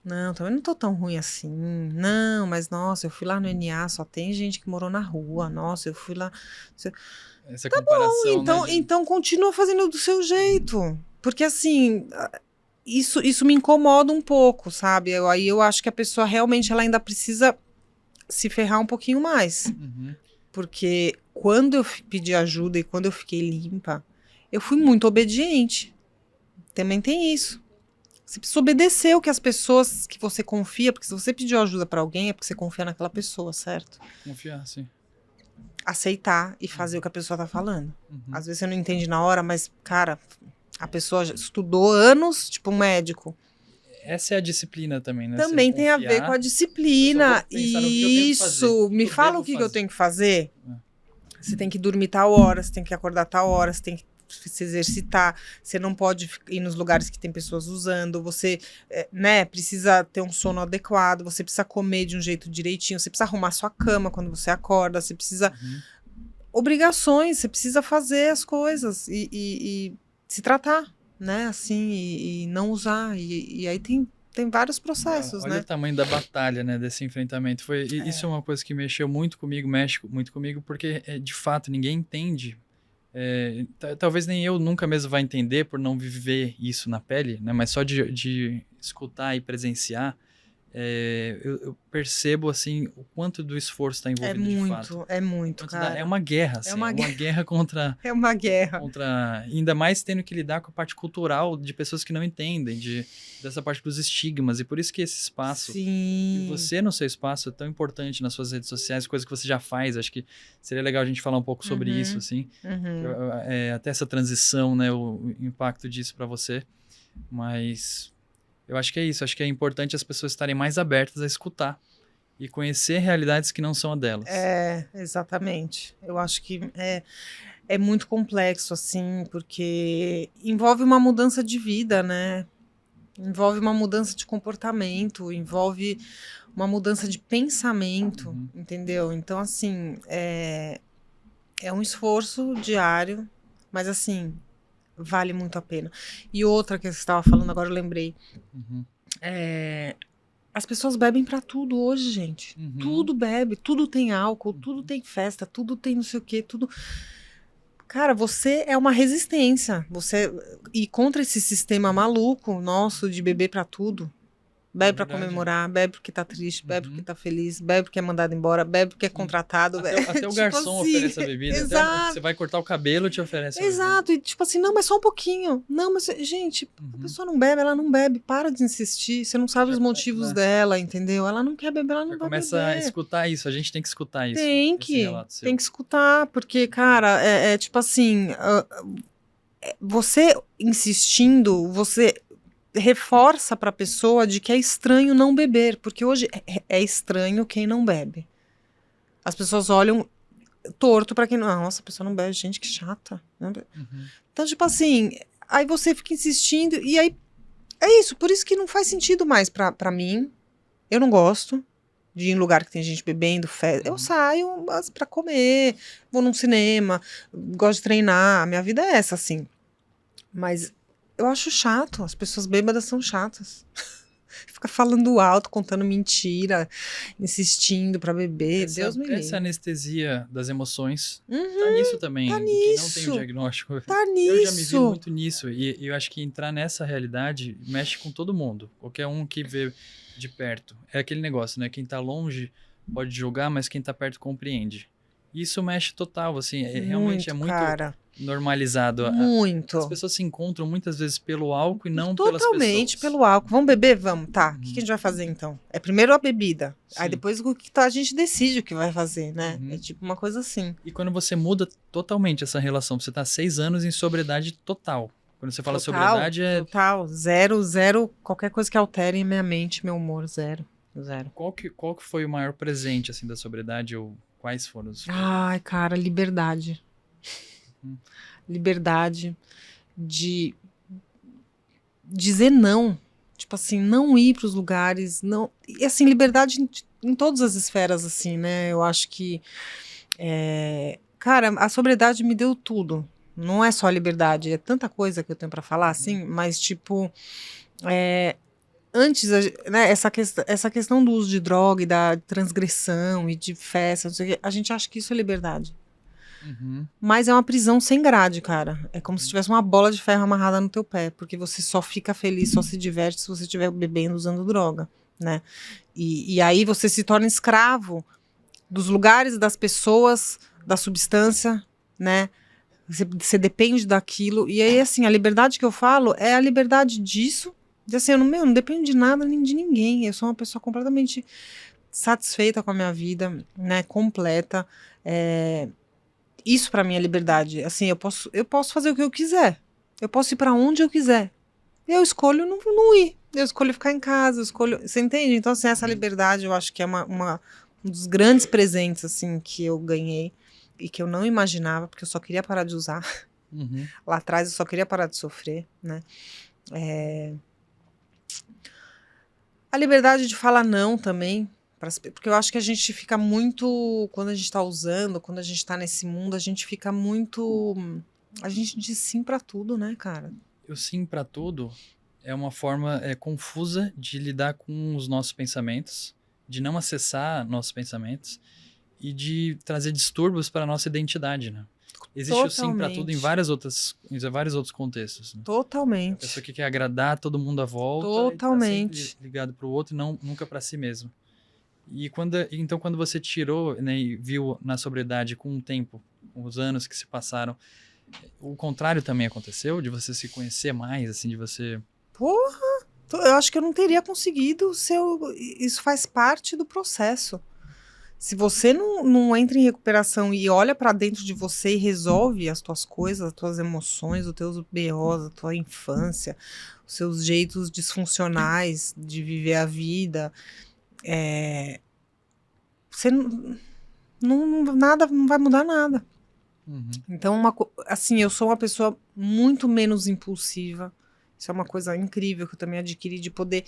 Não, também não tô tão ruim assim. Não, mas nossa, eu fui lá no NA, só tem gente que morou na rua. Nossa, eu fui lá... Essa comparação, bom, então continua fazendo do seu jeito. Porque assim, isso me incomoda um pouco, sabe? Aí eu acho que a pessoa realmente ela ainda precisa se ferrar um pouquinho mais. Porque quando eu pedi ajuda e quando eu fiquei limpa, eu fui muito obediente. Também tem isso. Você precisa obedecer o que as pessoas que você confia, porque se você pediu ajuda pra alguém é porque você confia naquela pessoa, certo? Confiar, sim. Aceitar e fazer o que a pessoa tá falando. Às vezes você não entende na hora, mas, cara, a pessoa já estudou anos, tipo um médico. Essa é a disciplina também, né? Também tem a ver com a disciplina. Isso, me fala o que eu tenho que fazer. Você tem que dormir tal hora, você tem que acordar tal hora, você tem que se exercitar, você não pode ir nos lugares que tem pessoas usando, você precisa ter um sono adequado, você precisa comer de um jeito direitinho, você precisa arrumar sua cama quando você acorda, você precisa... obrigações, você precisa fazer as coisas e se tratar, né? Assim, e não usar. E aí tem vários processos, Olha né? o tamanho da batalha, né, desse enfrentamento. Isso é uma coisa que mexeu muito comigo, mexe muito comigo, porque, de fato, ninguém entende. Talvez nem eu nunca mesmo vá entender por não viver isso na pele, né? Mas só de escutar e presenciar, eu percebo assim o quanto do esforço está envolvido de fato. É muito, cara. É uma guerra, assim, É uma guerra contra, É uma guerra. ainda mais tendo que lidar com a parte cultural de pessoas que não entendem, dessa parte dos estigmas, e por isso que esse espaço, e Sim. você no seu espaço é tão importante nas suas redes sociais, coisa que você já faz, acho que seria legal a gente falar um pouco sobre isso, assim, até essa transição, né, o impacto disso para você, mas eu acho que é isso, acho que é importante as pessoas estarem mais abertas a escutar e conhecer realidades que não são a delas. Exatamente. Eu acho que é muito complexo, assim, porque envolve uma mudança de vida, né? Envolve uma mudança de comportamento, envolve uma mudança de pensamento, entendeu? Então, assim, é um esforço diário, mas, assim, vale muito a pena. E outra que você estava falando, agora eu lembrei. As pessoas bebem pra tudo hoje, gente. Tudo bebe, tudo tem álcool, tudo tem festa, tudo tem não sei o quê, tudo... Cara, você é uma resistência. E contra esse sistema maluco nosso de beber pra tudo. Bebe pra comemorar, bebe porque tá triste, bebe porque tá feliz, bebe porque é mandado embora, bebe porque é contratado. Até o tipo garçom assim, oferece a bebida. Exato. Até você vai cortar o cabelo, te oferece a bebida. Exato. E tipo assim, não, mas só um pouquinho. Não, mas, gente, a pessoa não bebe, ela não bebe. Para de insistir. Você não sabe os motivos dela, entendeu? Ela não quer beber, ela não vai beber. Começa a escutar isso. A gente tem que escutar isso. Tem que escutar. Porque, cara, tipo assim, você insistindo, você reforça para a pessoa de que é estranho não beber, porque hoje é estranho quem não bebe. As pessoas olham torto para quem não... Nossa, a pessoa não bebe, gente, que chata. Então, tipo assim, aí você fica insistindo e aí é isso, por isso que não faz sentido mais para mim. Eu não gosto de ir em lugar que tem gente bebendo, festa. Eu saio para comer, vou num cinema, gosto de treinar, minha vida é essa, assim. Mas eu acho chato, as pessoas bêbadas são chatas. Fica falando alto, contando mentira, insistindo pra beber, Deus me livre. Essa anestesia das emoções tá nisso também. Tá Quem não tem o diagnóstico. Tá nisso. Eu já me vi muito nisso. E eu acho que entrar nessa realidade mexe com todo mundo. Qualquer um que vê de perto. É aquele negócio, né? Quem tá longe pode julgar, mas quem tá perto compreende. Isso mexe total, assim. Realmente é muito... cara. Normalizado. Muito. As pessoas se encontram muitas vezes pelo álcool e não pelas pessoas. Totalmente pelo álcool. Vamos beber? Vamos. Tá. O que a gente vai fazer então? É primeiro a bebida. Sim. Aí depois a gente decide o que vai fazer, né? É tipo uma coisa assim. E quando você muda totalmente essa relação, você tá 6 anos em sobriedade total. Quando você fala sobriedade Total. Zero. Qualquer coisa que altere minha mente, meu humor, zero. Qual que foi o maior presente, assim, da sobriedade? Ou quais foram os... Ai, cara, liberdade. Liberdade de dizer não, tipo assim, não ir para os lugares, não, e assim, liberdade em todas as esferas, assim, né, eu acho que cara, a sobriedade me deu tudo, não é só a liberdade, é tanta coisa que eu tenho para falar, assim, mas tipo, antes, né, essa questão do uso de droga e da transgressão e de festa, não sei o quê, a gente acha que isso é liberdade. Mas é uma prisão sem grade, cara. É como se tivesse uma bola de ferro amarrada no teu pé, porque você só fica feliz, só se diverte se você estiver bebendo, usando droga, né? E aí você se torna escravo dos lugares, das pessoas, da substância, né? Você depende daquilo. E aí, assim, a liberdade que eu falo é a liberdade disso, de assim, eu não dependo de nada nem de ninguém. Eu sou uma pessoa completamente satisfeita com a minha vida, né? Completa. Isso pra mim é liberdade. Assim, eu posso fazer o que eu quiser. Eu posso ir pra onde eu quiser. Eu escolho não ir. Eu escolho ficar em casa. Você entende? Então, assim, essa liberdade eu acho que é um dos grandes presentes, assim, que eu ganhei e que eu não imaginava, porque eu só queria parar de usar. Lá atrás eu só queria parar de sofrer, né? A liberdade de falar não também Porque eu acho que a gente fica muito, quando a gente tá usando, quando a gente tá nesse mundo, a gente fica muito, a gente diz sim pra tudo, né, cara? O sim para tudo é uma forma confusa de lidar com os nossos pensamentos, de não acessar nossos pensamentos e de trazer distúrbios para a nossa identidade, né? Existe o sim para tudo em vários outros contextos. Né? A Totalmente. pessoa que quer agradar todo mundo à volta, Totalmente. E tá sempre ligado para o outro e nunca para si mesmo. E então quando você tirou, né, e viu na sobriedade com o tempo, com os anos que se passaram, o contrário também aconteceu, de você se conhecer mais, assim, de você... Porra! Eu acho que eu não teria conseguido isso faz parte do processo. Se você não entra em recuperação e olha pra dentro de você e resolve as tuas coisas, as tuas emoções, os teus BOs, a tua infância, os seus jeitos disfuncionais de viver a vida, você nada, não vai mudar nada. Uhum. Então, assim, eu sou uma pessoa muito menos impulsiva. Isso é uma coisa incrível que eu também adquiri, de poder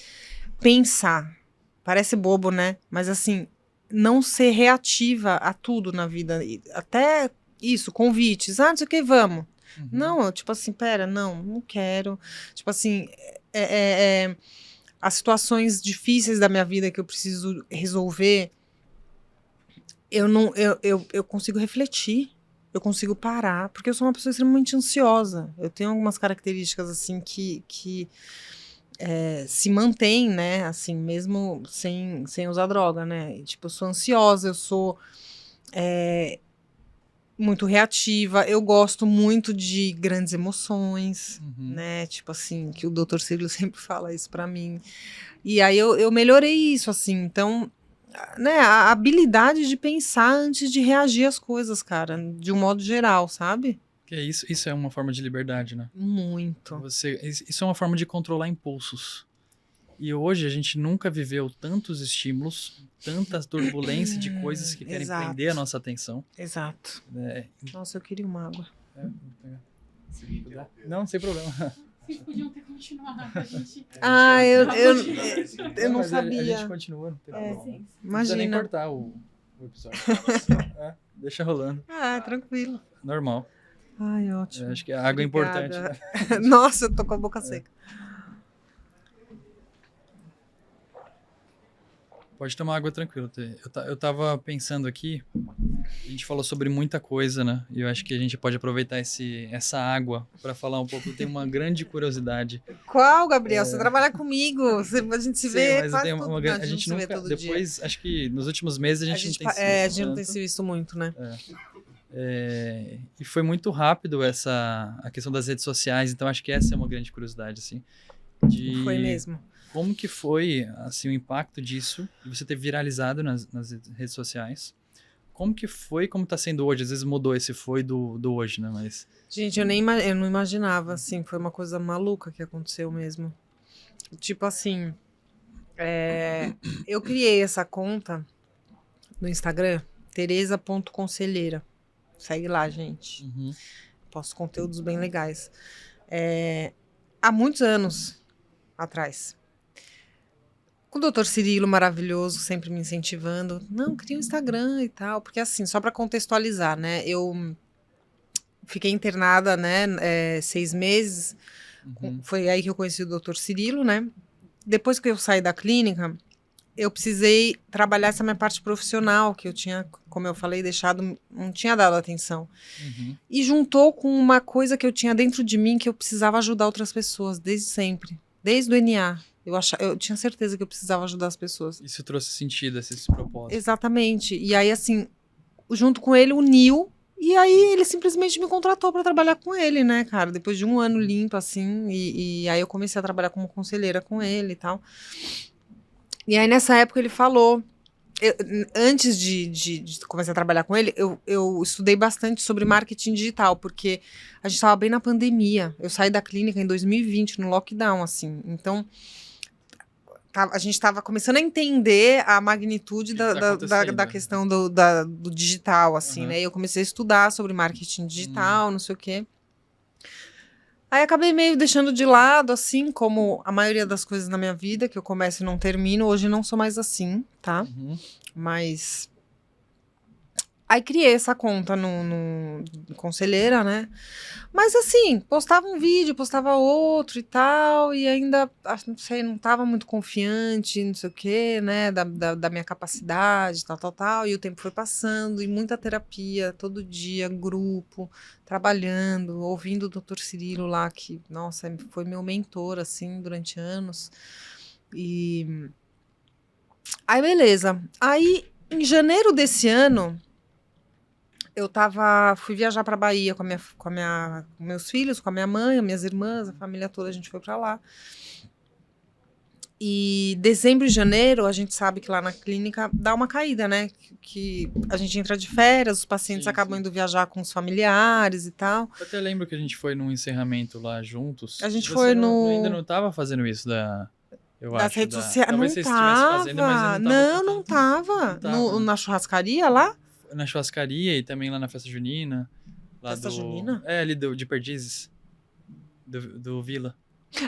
pensar. Parece bobo, né? Mas assim, não ser reativa a tudo na vida. Até isso, convites. Ah, não sei o que, vamos. Uhum. Não, tipo assim, pera, não quero. Tipo assim, as situações difíceis da minha vida que eu preciso resolver, eu consigo refletir. Eu consigo parar, porque eu sou uma pessoa extremamente ansiosa. Eu tenho algumas características, assim, que se mantêm, né? Assim, mesmo sem usar droga, né? Tipo, eu sou ansiosa, eu sou muito reativa, eu gosto muito de grandes emoções, né? Tipo assim, que o Dr. Cirilo sempre fala isso pra mim. E aí eu melhorei isso, assim, então... Né, a habilidade de pensar antes de reagir às coisas, cara, de um modo geral, sabe? Que isso é uma forma de liberdade, né? Muito. Isso é uma forma de controlar impulsos. E hoje a gente nunca viveu tantos estímulos, tanta turbulência de coisas que querem prender a nossa atenção. Exato. Nossa, eu queria uma água. Não, sem problema. Vocês podiam ter continuado, a gente... Eu não sabia. A gente continua, não tem problema. Sim. Não precisa nem Imagina. cortar o episódio. Deixa rolando. Tranquilo. Normal. Ai, ótimo. Eu acho que a água é importante. Né? Nossa, eu tô com a boca seca. Pode tomar água tranquilo. Eu tava pensando aqui, a gente falou sobre muita coisa, né? E eu acho que a gente pode aproveitar essa água para falar um pouco. Eu tenho uma grande curiosidade. Qual, Gabriel? Você trabalha comigo. A gente se vê mas quase todo dia. A gente nunca... Depois, acho que nos últimos meses a gente não tem se visto. A gente não tem se visto muito, né? E foi muito rápido a questão das redes sociais, então acho que essa é uma grande curiosidade, assim. Foi mesmo. Como que foi, assim, o impacto disso, de você ter viralizado nas redes sociais? Como que foi, como tá sendo hoje? Às vezes mudou esse foi do hoje, né? Mas... Gente, eu não imaginava, assim, foi uma coisa maluca que aconteceu mesmo. Tipo assim, eu criei essa conta no Instagram, tereza.conselheira. Segue lá, gente. Uhum. Posto conteúdos bem legais. Há muitos anos atrás. Com o Dr. Cirilo, maravilhoso, sempre me incentivando. Não, cria um Instagram e tal. Porque assim, só para contextualizar, né? Eu fiquei internada, né? 6 meses. Uhum. Foi aí que eu conheci o Dr. Cirilo, né? Depois que eu saí da clínica, eu precisei trabalhar essa minha parte profissional, que eu tinha, como eu falei, não tinha dado atenção. Uhum. E juntou com uma coisa que eu tinha dentro de mim, que eu precisava ajudar outras pessoas, desde sempre. Desde o NA. Eu tinha certeza que eu precisava ajudar as pessoas. Isso trouxe sentido, esse propósito. Exatamente. E aí, assim, junto com ele, uniu. E aí, ele simplesmente me contratou para trabalhar com ele, né, cara? Depois de um ano limpo, assim. E aí, eu comecei a trabalhar como conselheira com ele e tal. E aí, nessa época, ele falou... antes de começar a trabalhar com ele, eu estudei bastante sobre marketing digital, porque a gente estava bem na pandemia. Eu saí da clínica em 2020, no lockdown, assim. Então... a gente estava começando a entender a magnitude da questão do digital, assim, né? E eu comecei a estudar sobre marketing digital, não sei o quê. Aí acabei meio deixando de lado, assim, como a maioria das coisas na minha vida, que eu começo e não termino. Hoje não sou mais assim, tá? Uhum. Mas... Aí criei essa conta no Conselheira, né? Mas assim, postava um vídeo, postava outro e tal, e ainda, não sei, não tava muito confiante, não sei o quê, né? Da minha capacidade, tal. E o tempo foi passando, e muita terapia, todo dia, grupo, trabalhando, ouvindo o Dr. Cirilo lá, que, nossa, foi meu mentor, assim, durante anos. E... Aí, beleza. Aí, em janeiro desse ano... fui viajar pra Bahia com meus filhos, com a minha mãe, minhas irmãs, a família toda, a gente foi pra lá. E dezembro e janeiro, a gente sabe que lá na clínica dá uma caída, né? Que a gente entra de férias, os pacientes Sim, acabam sim. indo viajar com os familiares e tal. Eu até lembro que a gente foi num encerramento lá juntos. A gente Você foi ainda não tava fazendo isso eu das acho. redes sociais. Talvez Não você estivesse tava. fazendo, mas Não tava. Não tava. Na churrascaria lá? Na churrascaria e também lá na festa junina. Lá Festa junina? É, ali de Perdizes. Do Vila.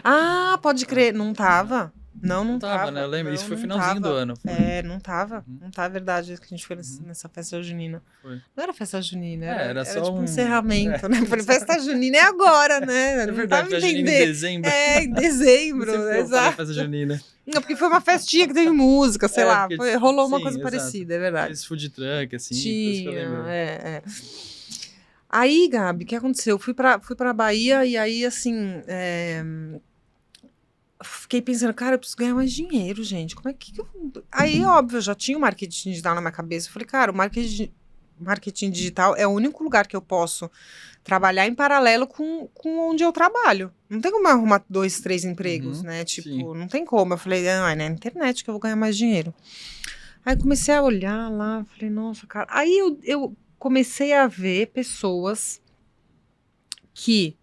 Ah, pode crer. Não tava. Não tava, né? Eu lembro. Isso foi não finalzinho tava. do ano. Foi. É, não tava. Uhum. Não tava, é verdade, que a gente foi nessa festa junina. Foi. Não era festa junina, Era só tipo um encerramento, né? Falei, festa junina é agora, né? É Não verdade, tava festa junina em entendendo. dezembro. É, em dezembro, Sempre que eu falo exato. festa junina. Não, porque foi uma festinha que teve música, sei lá. porque- Rolou uma sim, coisa exato. parecida, é verdade. Aqueles food truck, assim. Por isso que eu lembro. Tinha, Aí, Gabi, o que aconteceu? Eu fui pra Bahia e aí, assim, fiquei pensando, cara, eu preciso ganhar mais dinheiro, gente. Como é que eu... Aí, óbvio, eu já tinha o marketing digital na minha cabeça. Eu falei, cara, o marketing digital é o único lugar que eu posso trabalhar em paralelo com onde eu trabalho. Não tem como eu arrumar 2, 3 empregos, né? Tipo, sim. não tem como. Eu falei, não, é na internet que eu vou ganhar mais dinheiro. Aí comecei a olhar lá, falei, nossa, cara. Aí eu comecei a ver pessoas que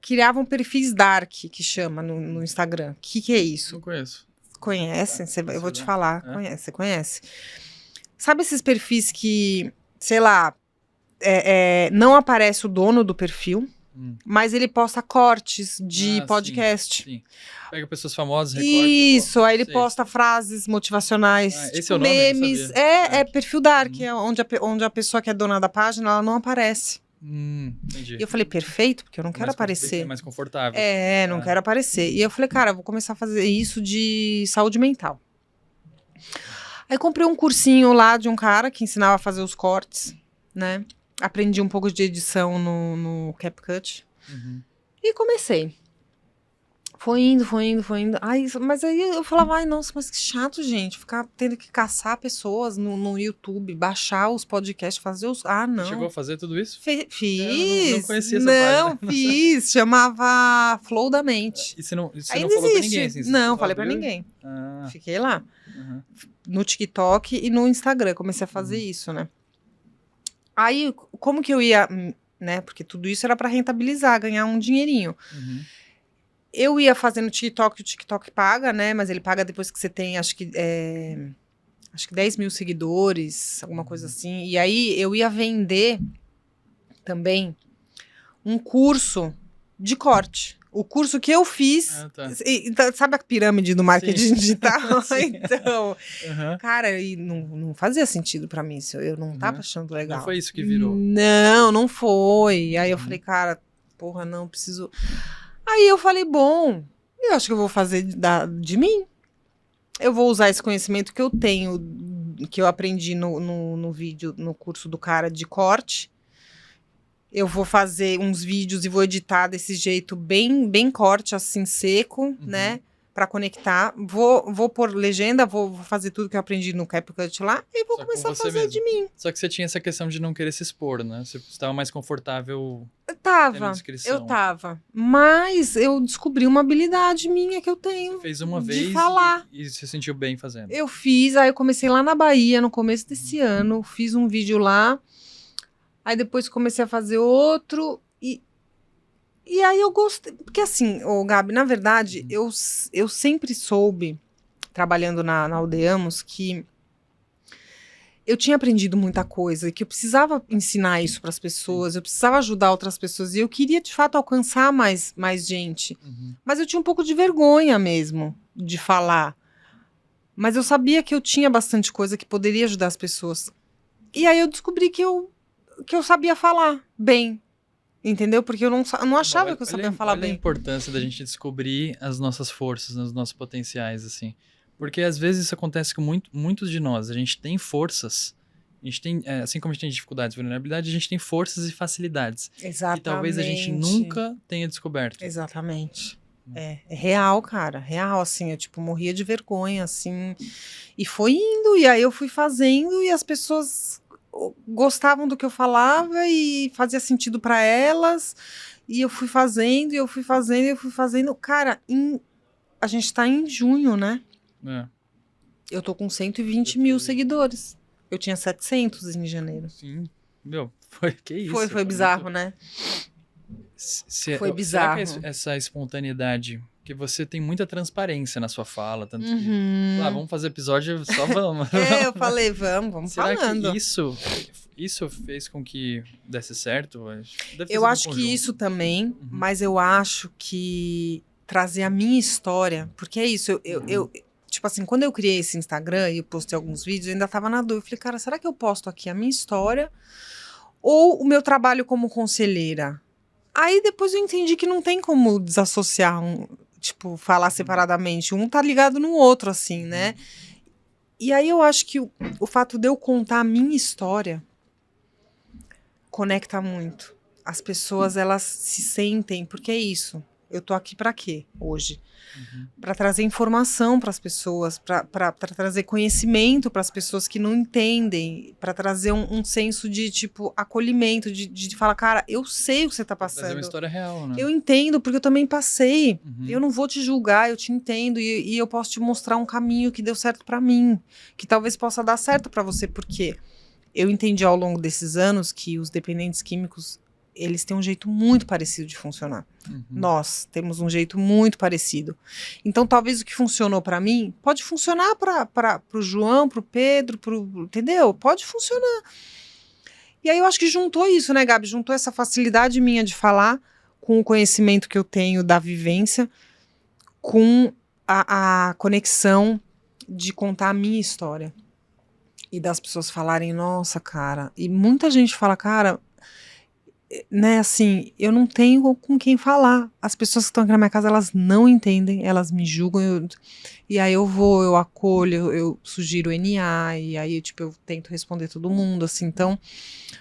criavam perfis dark, que chama no Instagram. O que é isso? Não conheço. Conhece? Eu vou te falar. É? Você conhece? Sabe esses perfis que, sei lá, não aparece o dono do perfil, mas ele posta cortes de podcast. Sim. Pega pessoas famosas, recorta. Isso, aí ele sei. posta frases motivacionais, Esse tipo é o nome? Eu não memes. sabia. É perfil dark, é onde a pessoa que é dona da página, ela não aparece. Entendi. E eu falei, perfeito, porque eu não quero aparecer. É mais confortável. Não quero aparecer. E eu falei, cara, eu vou começar a fazer isso de saúde mental. Aí comprei um cursinho lá de um cara que ensinava a fazer os cortes, né? Aprendi um pouco de edição no CapCut. E comecei. Foi indo. Mas aí eu falava, ai, nossa, mas que chato, gente. Ficar tendo que caçar pessoas no YouTube, baixar os podcasts, fazer os... Ah, não. Chegou a fazer tudo isso? Fiz. Eu não conhecia essa página. Não, fiz. Chamava Flow da Mente. E você não Ainda falou pra existe. ninguém? Assim, você Não, só falei pra abriu? ninguém. Ah, Fiquei lá. uhum. No TikTok e no Instagram. Comecei a fazer isso, né? Aí, como que eu ia... né? Porque tudo isso era pra rentabilizar, ganhar um dinheirinho. Eu ia fazendo TikTok, o TikTok paga, né? Mas ele paga depois que você tem, acho que 10 mil seguidores, alguma coisa assim. E aí eu ia vender também um curso de corte. O curso que eu fiz, Tá. então, sabe a pirâmide do marketing digital? Sim. Então, Uhum. cara, e não fazia sentido pra mim isso. Eu não tava achando legal. Não foi isso que virou? Não foi. Aí eu falei, cara, porra, não, preciso... Aí eu falei, bom, eu acho que eu vou fazer de mim. Eu vou usar esse conhecimento que eu tenho, que eu aprendi no vídeo, no curso do cara de corte. Eu vou fazer uns vídeos e vou editar desse jeito bem corte, assim, seco, né? Pra conectar. Vou pôr legenda, vou fazer tudo que eu aprendi no CapCut lá e vou Só com começar a você fazer mesmo. de mim. Só que você tinha essa questão de não querer se expor, né? Você estava mais confortável Eu tendo tava. descrição. Mas eu descobri uma habilidade minha que eu tenho. Você fez uma de vez falar. e se sentiu bem fazendo. Eu fiz, aí eu comecei lá na Bahia, no começo desse ano, fiz um vídeo lá, aí depois comecei a fazer outro, e aí eu gostei, porque assim, Gabi, na verdade, eu sempre soube, trabalhando na Aldeamos, que eu tinha aprendido muita coisa, que eu precisava ensinar isso para as pessoas, eu precisava ajudar outras pessoas, e eu queria, de fato, alcançar mais gente. Mas eu tinha um pouco de vergonha mesmo de falar. Mas eu sabia que eu tinha bastante coisa que poderia ajudar as pessoas. E aí eu descobri que eu sabia falar bem, entendeu? Porque eu não achava que eu sabia falar olha bem. a importância da gente descobrir as nossas forças, os nossos potenciais, assim. Porque às vezes isso acontece com muitos de nós. A gente tem forças, a gente tem, assim como a gente tem dificuldades e vulnerabilidade, a gente tem forças e facilidades. Exatamente. E talvez a gente nunca tenha descoberto. Exatamente. É real, cara. Real, assim. Eu, tipo, morria de vergonha, assim. E foi indo, e aí eu fui fazendo, e as pessoas gostavam do que eu falava, e fazia sentido pra elas. E eu fui fazendo, e eu fui fazendo, e eu fui fazendo. Cara, a gente tá em junho, né? Eu tô com 120 mil seguidores. Eu tinha 700 em janeiro. Sim. Meu, que isso? Foi bizarro, né? Foi bizarro. Será que essa espontaneidade, que você tem muita transparência na sua fala, tanto que, vamos fazer episódio, só vamos. Eu falei, vamos Será falando. que isso fez com que desse certo? Eu acho que isso também, mas eu acho que trazer a minha história, porque é isso, eu tipo assim, quando eu criei esse Instagram e eu postei alguns vídeos, eu ainda tava na dúvida. Eu falei, cara, será que eu posto aqui a minha história ou o meu trabalho como conselheira? Aí depois eu entendi que não tem como desassociar, tipo, falar separadamente. Um tá ligado no outro, assim, né? E aí eu acho que o fato de eu contar a minha história conecta muito. As pessoas, elas se sentem, porque é isso. Eu tô aqui pra quê hoje? Para trazer informação para as pessoas, para trazer conhecimento para as pessoas que não entendem, para trazer um senso de, tipo, acolhimento, de falar, cara, eu sei o que você tá passando. Trazer uma história real, né? Eu entendo, porque eu também passei. Eu não vou te julgar, eu te entendo, e eu posso te mostrar um caminho que deu certo para mim, que talvez possa dar certo para você, porque eu entendi ao longo desses anos que os dependentes químicos, eles têm um jeito muito parecido de funcionar. Nós temos um jeito muito parecido. Então, talvez o que funcionou para mim pode funcionar para o João, para o Pedro, entendeu? Pode funcionar. E aí eu acho que juntou isso, né, Gabi? Juntou essa facilidade minha de falar com o conhecimento que eu tenho da vivência, com a conexão de contar a minha história. E das pessoas falarem, nossa, cara. E muita gente fala, cara, né, assim, eu não tenho com quem falar. As pessoas que estão aqui na minha casa, elas não entendem, elas me julgam, e aí eu acolho, eu sugiro NA, e aí, tipo, eu tento responder todo mundo, assim. Então,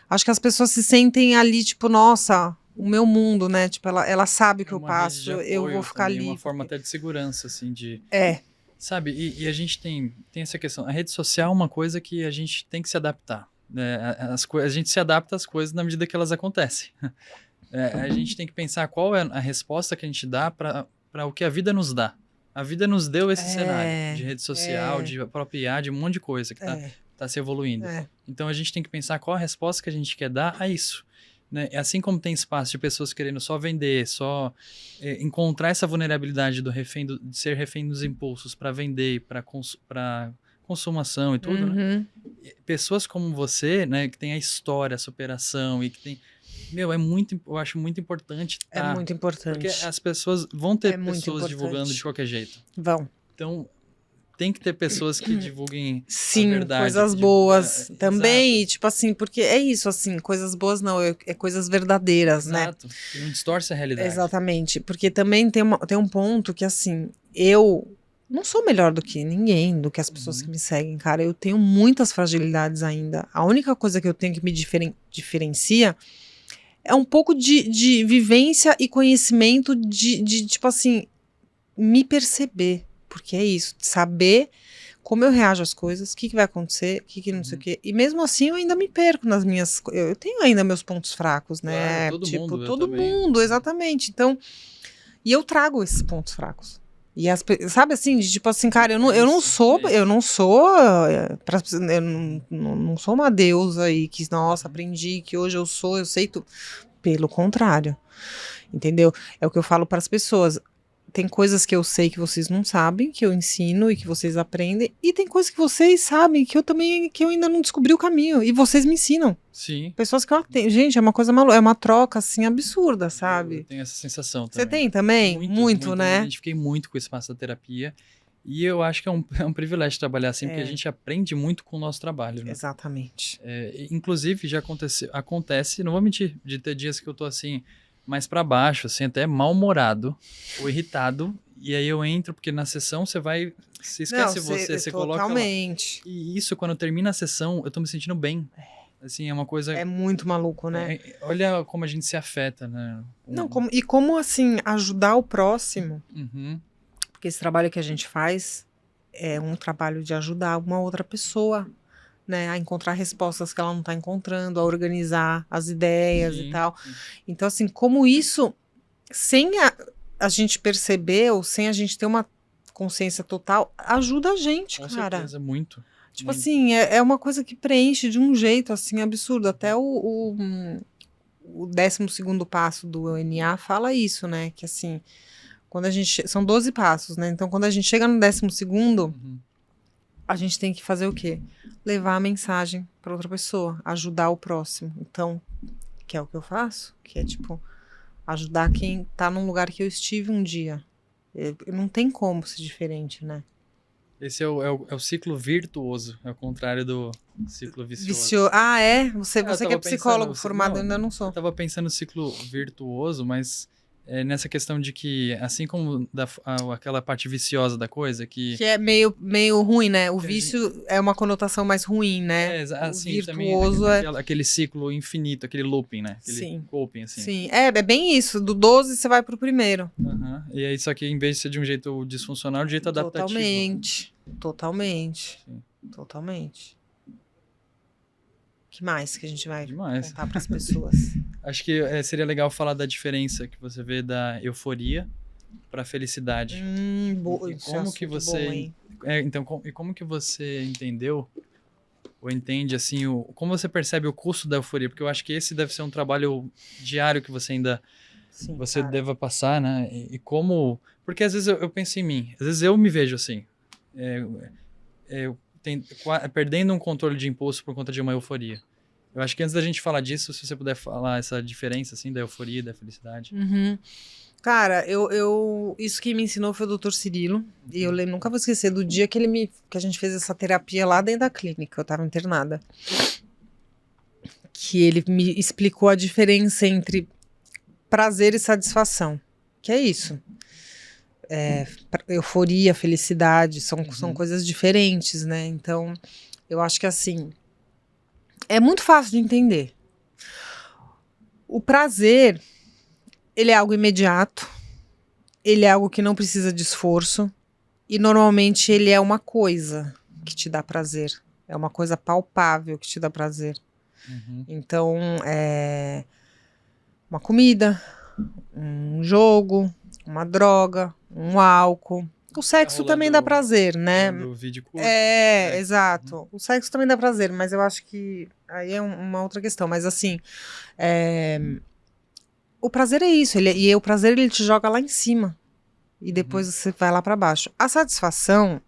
acho que as pessoas se sentem ali, tipo, nossa, o meu mundo, né, tipo, ela sabe o que eu passo, eu vou ficar ali. Uma forma até de segurança, assim, de... Sabe, e a gente tem essa questão, a rede social é uma coisa que a gente tem que se adaptar. A gente se adapta às coisas na medida que elas acontecem. A gente tem que pensar qual é a resposta que a gente dá para o que a vida nos dá. A vida nos deu esse cenário de rede social, de apropriar, de um monte de coisa que tá se evoluindo. Então a gente tem que pensar qual a resposta que a gente quer dar a isso. Né? Assim como tem espaço de pessoas querendo só vender, só encontrar essa vulnerabilidade de ser refém dos impulsos para vender, para consumação e tudo, né? Pessoas como você, né, que tem a história, a superação e que tem... Meu, eu acho muito importante. É muito importante. Porque as pessoas vão ter pessoas divulgando de qualquer jeito. Vão. Então, tem que ter pessoas que divulguem a verdade. Coisas boas também. E, tipo assim, porque é isso, assim, coisas boas não, é coisas verdadeiras, né? Exato. Que não distorce a realidade. Exatamente. Porque também tem um ponto que, assim, eu não sou melhor do que ninguém, do que as pessoas que me seguem, cara. Eu tenho muitas fragilidades ainda. A única coisa que eu tenho que me diferencia é um pouco de vivência e conhecimento de, tipo assim, me perceber. Porque é isso, de saber como eu reajo às coisas, o que vai acontecer, o que não sei o quê. E mesmo assim eu ainda me perco nas minhas... Eu tenho ainda meus pontos fracos, né? Claro, todo mundo, exatamente. Então, e eu trago esses pontos fracos. E sabe assim, tipo assim, cara, eu não sou uma deusa aí que, nossa, aprendi que hoje eu sei tudo. Pelo contrário, entendeu? É o que eu falo para as pessoas. tem coisas que eu sei que vocês não sabem, que eu ensino e que vocês aprendem, e tem coisas que vocês sabem que eu ainda não descobri o caminho, e vocês me ensinam. Sim. Pessoas que eu atendo. Gente, é uma coisa maluca, é uma troca, assim, absurda, Eu sabe? tenho essa sensação Você também. tem também? Muito, Eu me né? identifiquei muito com o espaço da terapia. E eu acho que é um privilégio trabalhar assim, porque a gente aprende muito com o nosso trabalho, né? Exatamente. Inclusive, já acontece, não vou mentir, de ter dias que eu tô assim, mais pra baixo, assim, até mal-humorado ou irritado. E aí eu entro, porque na sessão você esquece você coloca lá. Totalmente. E isso, quando termina a sessão, eu tô me sentindo bem. Assim, é uma coisa... É muito maluco, né? olha como a gente se afeta, né? Não, como, assim, ajudar o próximo, Uhum. porque esse trabalho que a gente faz é um trabalho de ajudar uma outra pessoa, né, a encontrar respostas que ela não está encontrando, a organizar as ideias Sim, e tal. sim. Então, assim, como isso, sem a gente perceber, ou sem a gente ter uma consciência total, ajuda a gente, Com cara. certeza, muito. Tipo muito. assim, é uma coisa que preenche de um jeito, assim, absurdo. Até o 12º passo do NA fala isso, né? Que assim, quando a gente... São 12 passos, né? Então, quando a gente chega no 12º, Uhum. a gente tem que fazer o quê? Levar a mensagem para outra pessoa, ajudar o próximo. Então, que é o que eu faço, que é tipo, ajudar quem tá num lugar que eu estive um dia. Não tem como ser diferente, né? Esse é o ciclo virtuoso, é o contrário do ciclo vicioso. Ah, é? Você Eu que é tava psicólogo pensando, formado, não, eu ainda não sou. Eu tava pensando no ciclo virtuoso, mas nessa questão de que, assim como aquela parte viciosa da coisa, que... Que é meio ruim, né? O Que a vício é uma conotação mais ruim, né? O assim, também virtuoso aquele ciclo infinito, aquele looping, né? Aquele Sim. coping, assim. Sim, é bem isso. Do 12 você vai pro primeiro. Uhum. E aí, só que em vez de ser de um jeito disfuncional, de um jeito adaptativo. Totalmente. Sim. Totalmente. O que mais que a gente vai Demais. contar para as pessoas? Acho que seria legal falar da diferença que você vê da euforia para felicidade. E Esse como que assunto você bom, hein? então e como que você entendeu ou entende assim como você percebe o custo da euforia? Porque eu acho que esse deve ser um trabalho diário que você ainda Sim, você cara. deva passar, né? E como porque às vezes eu penso em mim, às vezes eu me vejo assim, perdendo um controle de impulso por conta de uma euforia. Eu acho que antes da gente falar disso, se você puder falar essa diferença assim da euforia e da felicidade. Uhum. Cara, isso que me ensinou foi o Dr. Cirilo. E eu nunca vou esquecer do dia que que a gente fez essa terapia lá dentro da clínica. Eu tava internada. Que ele me explicou a diferença entre prazer e satisfação. Que é isso. Euforia, felicidade, são coisas diferentes, né? Então, eu acho que assim, é muito fácil de entender. O prazer, ele é algo imediato, ele é algo que não precisa de esforço, e normalmente ele é uma coisa que te dá prazer. É uma coisa palpável que te dá prazer. Uhum. Então, é uma comida, um jogo, uma droga, um álcool. O sexo também dá prazer, né? Do vídeo curto. Exato. O sexo também dá prazer, mas eu acho que aí é uma outra questão. Mas assim, o prazer é isso. E o prazer ele te joga lá em cima. E depois você vai lá pra baixo. A satisfação,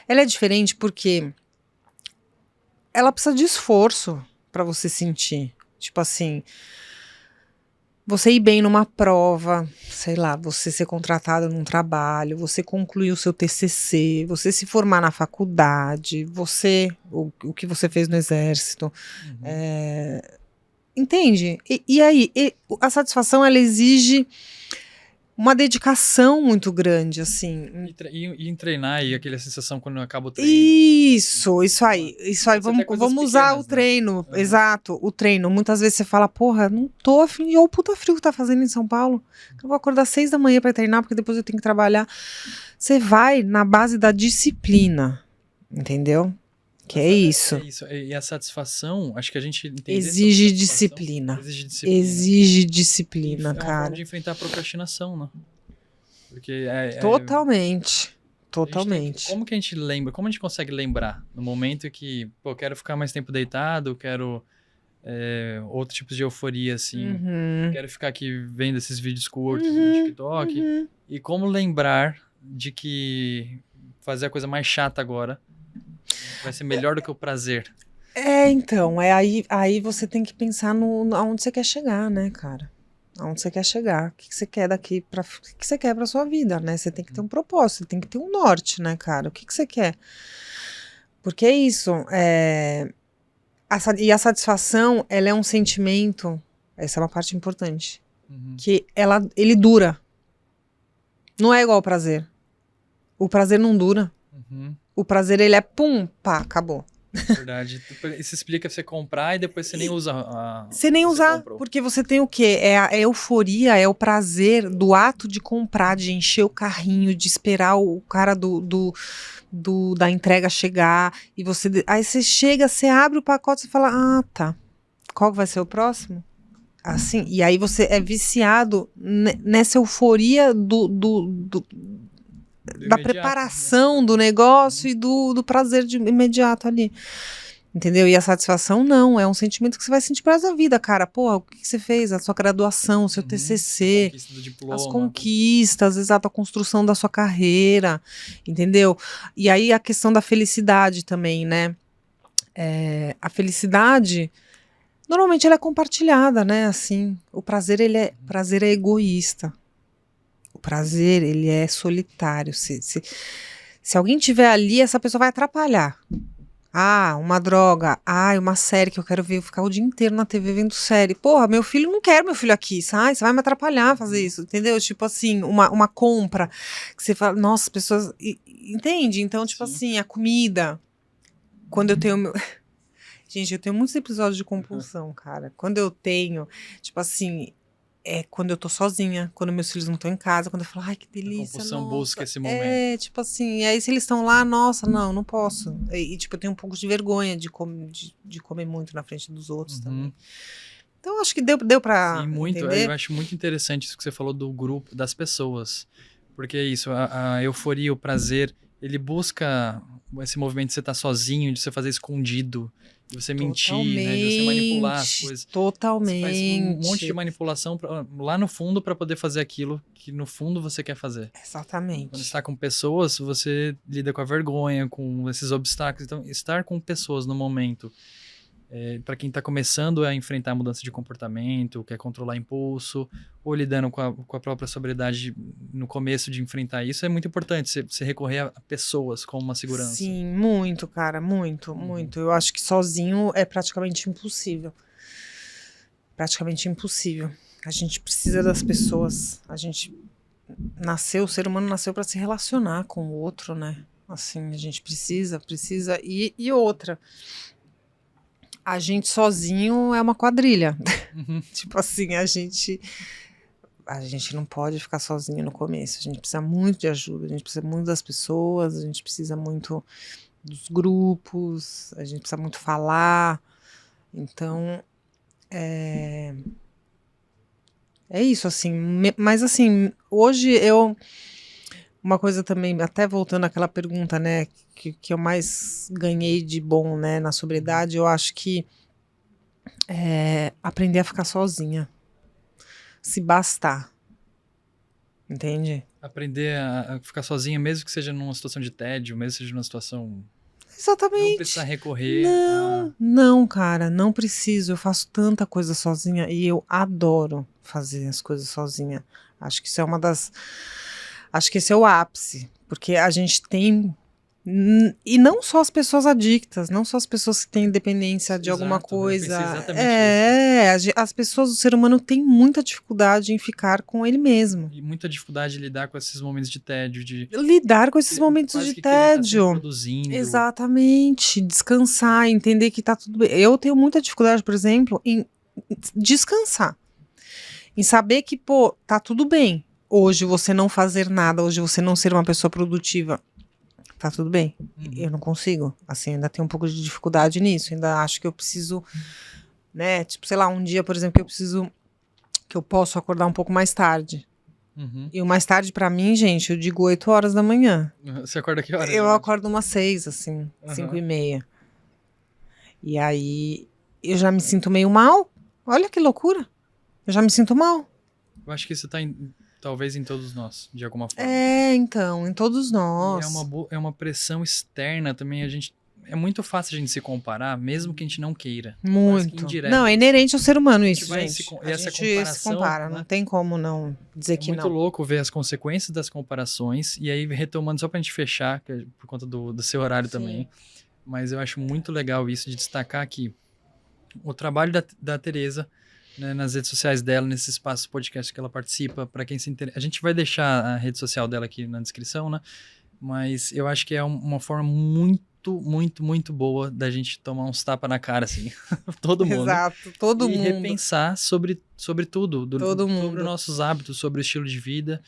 ela é diferente porque ela precisa de esforço pra você sentir. Tipo assim, você ir bem numa prova, sei lá, você ser contratado num trabalho, você concluir o seu TCC, você se formar na faculdade, o que você fez no exército. Entende? E aí, a satisfação, ela exige uma dedicação muito grande, assim. E em treinar, e aquela sensação quando acaba o treino. Isso aí. Vamos usar pequenas, o treino. Né? Exato, o treino. Muitas vezes você fala, porra, não tô afim de... Olha o puta frio que tá fazendo em São Paulo. Eu vou acordar 6 da manhã pra treinar, porque depois eu tenho que trabalhar. Você vai na base da disciplina, entendeu? Que é isso. É isso. E a satisfação, acho que a gente entende. Exige disciplina. Exige disciplina, É uma cara. forma de enfrentar a procrastinação, né? Porque Totalmente. Totalmente. Como que a gente lembra? Como a gente consegue lembrar no momento que, pô, quero ficar mais tempo deitado, quero outros tipos de euforia, assim. Uhum. Quero ficar aqui vendo esses vídeos curtos no TikTok. E como lembrar de que fazer a coisa mais chata agora vai ser melhor do que o prazer. Então, aí você tem que pensar aonde você quer chegar, né, cara? Aonde você quer chegar, o que você quer daqui o que você quer pra sua vida, né? Você tem que ter um propósito, você tem que ter um norte, né, cara? O que você quer? Porque é isso, e a satisfação, ela é um sentimento, essa é uma parte importante, que ele dura. Não é igual ao prazer. O prazer não dura. O prazer, ele é pum, pá, acabou. Verdade. Isso explica você comprar e depois você nem usa Você nem usar, porque você tem o quê? É a euforia, é o prazer do ato de comprar, de encher o carrinho, de esperar o cara da entrega chegar. Aí você chega, você abre o pacote e fala, ah, tá. Qual vai ser o próximo? Assim, e aí você é viciado nessa euforia da preparação do negócio e do prazer imediato ali. Entendeu? E a satisfação não, é um sentimento que você vai sentir para a vida, cara. Porra, o que você fez? A sua graduação, o seu TCC, conquista do diploma, as conquistas, exato, a construção da sua carreira, entendeu? E aí a questão da felicidade também, né? A felicidade, normalmente ela é compartilhada, né? Assim, o prazer, prazer é egoísta. O prazer, ele é solitário. Se alguém tiver ali, essa pessoa vai atrapalhar. Ah, uma droga. Ah, uma série que eu quero ver. Eu ficar o dia inteiro na TV vendo série. Porra, meu filho, não quero meu filho aqui. Sai, você vai me atrapalhar fazer isso, entendeu? Tipo assim, uma compra que você fala, nossa, as pessoas... Entende? Então, tipo assim, a comida. Quando eu tenho... Gente, eu tenho muitos episódios de compulsão, cara. Quando eu tenho, tipo assim... quando eu tô sozinha, quando meus filhos não estão em casa, quando eu falo, ai, que delícia, a compulsão nossa. busca esse momento. Tipo assim, e aí se eles estão lá, nossa, não posso. E tipo, eu tenho um pouco de vergonha de comer muito na frente dos outros também. Então, acho que deu pra entender. Eu acho muito interessante isso que você falou do grupo, das pessoas. Porque é isso, a euforia, o prazer, ele busca esse movimento de você estar sozinho, de você fazer escondido, de você mentir, né? De você manipular as coisas. Totalmente. Você faz um monte de manipulação lá no fundo para poder fazer aquilo que no fundo você quer fazer. Exatamente. Quando está com pessoas, você lida com a vergonha, com esses obstáculos. Então, estar com pessoas no momento, para quem está começando a enfrentar a mudança de comportamento, quer controlar impulso, ou lidando com a própria sobriedade no começo de enfrentar isso, é muito importante você recorrer a pessoas como uma segurança. Sim, muito, cara, muito. Eu acho que sozinho é praticamente impossível. Praticamente impossível. A gente precisa das pessoas. O ser humano nasceu para se relacionar com o outro, né? Assim, a gente precisa. E outra... A gente sozinho é uma quadrilha. Tipo assim, a gente não pode ficar sozinho no começo. A gente precisa muito de ajuda, a gente precisa muito das pessoas, a gente precisa muito dos grupos, a gente precisa muito falar. Então, é isso, assim. Mas, assim, hoje uma coisa também, até voltando àquela pergunta, né, que eu mais ganhei de bom, né, na sobriedade, eu acho que aprender a ficar sozinha. Se bastar. Entende? Aprender a ficar sozinha, mesmo que seja numa situação de tédio, mesmo que seja numa situação... Exatamente. Não precisa recorrer Não, cara, não preciso. Eu faço tanta coisa sozinha e eu adoro fazer as coisas sozinha. Acho que isso é Acho que esse é o ápice, porque a gente tem... E não só as pessoas adictas, não só as pessoas que têm dependência de alguma coisa. Eu pensei exatamente isso. As pessoas, o ser humano tem muita dificuldade em ficar com ele mesmo. E muita dificuldade de lidar com esses momentos de tédio. Lidar com esses momentos de tédio. Produzindo. Exatamente. Descansar, entender que tá tudo bem. Eu tenho muita dificuldade, por exemplo, em descansar. Em saber que, pô, tá tudo bem. Hoje você não fazer nada, hoje você não ser uma pessoa produtiva, tá tudo bem. Eu não consigo, assim, ainda tenho um pouco de dificuldade nisso, ainda acho que eu preciso, né, tipo, sei lá, um dia, por exemplo, que eu posso acordar um pouco mais tarde. E o mais tarde pra mim, gente, eu digo 8 horas da manhã. Você acorda que horas? Eu acordo umas 6, assim, 5:30. E aí, eu já me sinto meio mal. Olha que loucura. Eu já me sinto mal. Eu acho que isso tá talvez em todos nós, de alguma forma. Então, em todos nós. E é uma pressão externa também. É muito fácil a gente se comparar, mesmo que a gente não queira. Quase que Muito. indireto. Não, é inerente ao ser humano A gente isso, vai gente. e essa gente se comparação, compara, né? não tem como não dizer É que muito não. louco ver as consequências das comparações. E aí, retomando, só pra gente fechar, que é por conta do seu horário Sim. também. Mas eu acho muito legal isso de destacar aqui o trabalho da Tereza, né, nas redes sociais dela, nesses espaços podcast que ela participa, para quem se interessa. A gente vai deixar a rede social dela aqui na descrição, né? Mas eu acho que é uma forma muito, muito, muito boa da gente tomar uns tapas na cara, assim, todo mundo. Exato, todo e mundo. repensar sobre tudo, Todo sobre mundo. os nossos hábitos, sobre o estilo de vida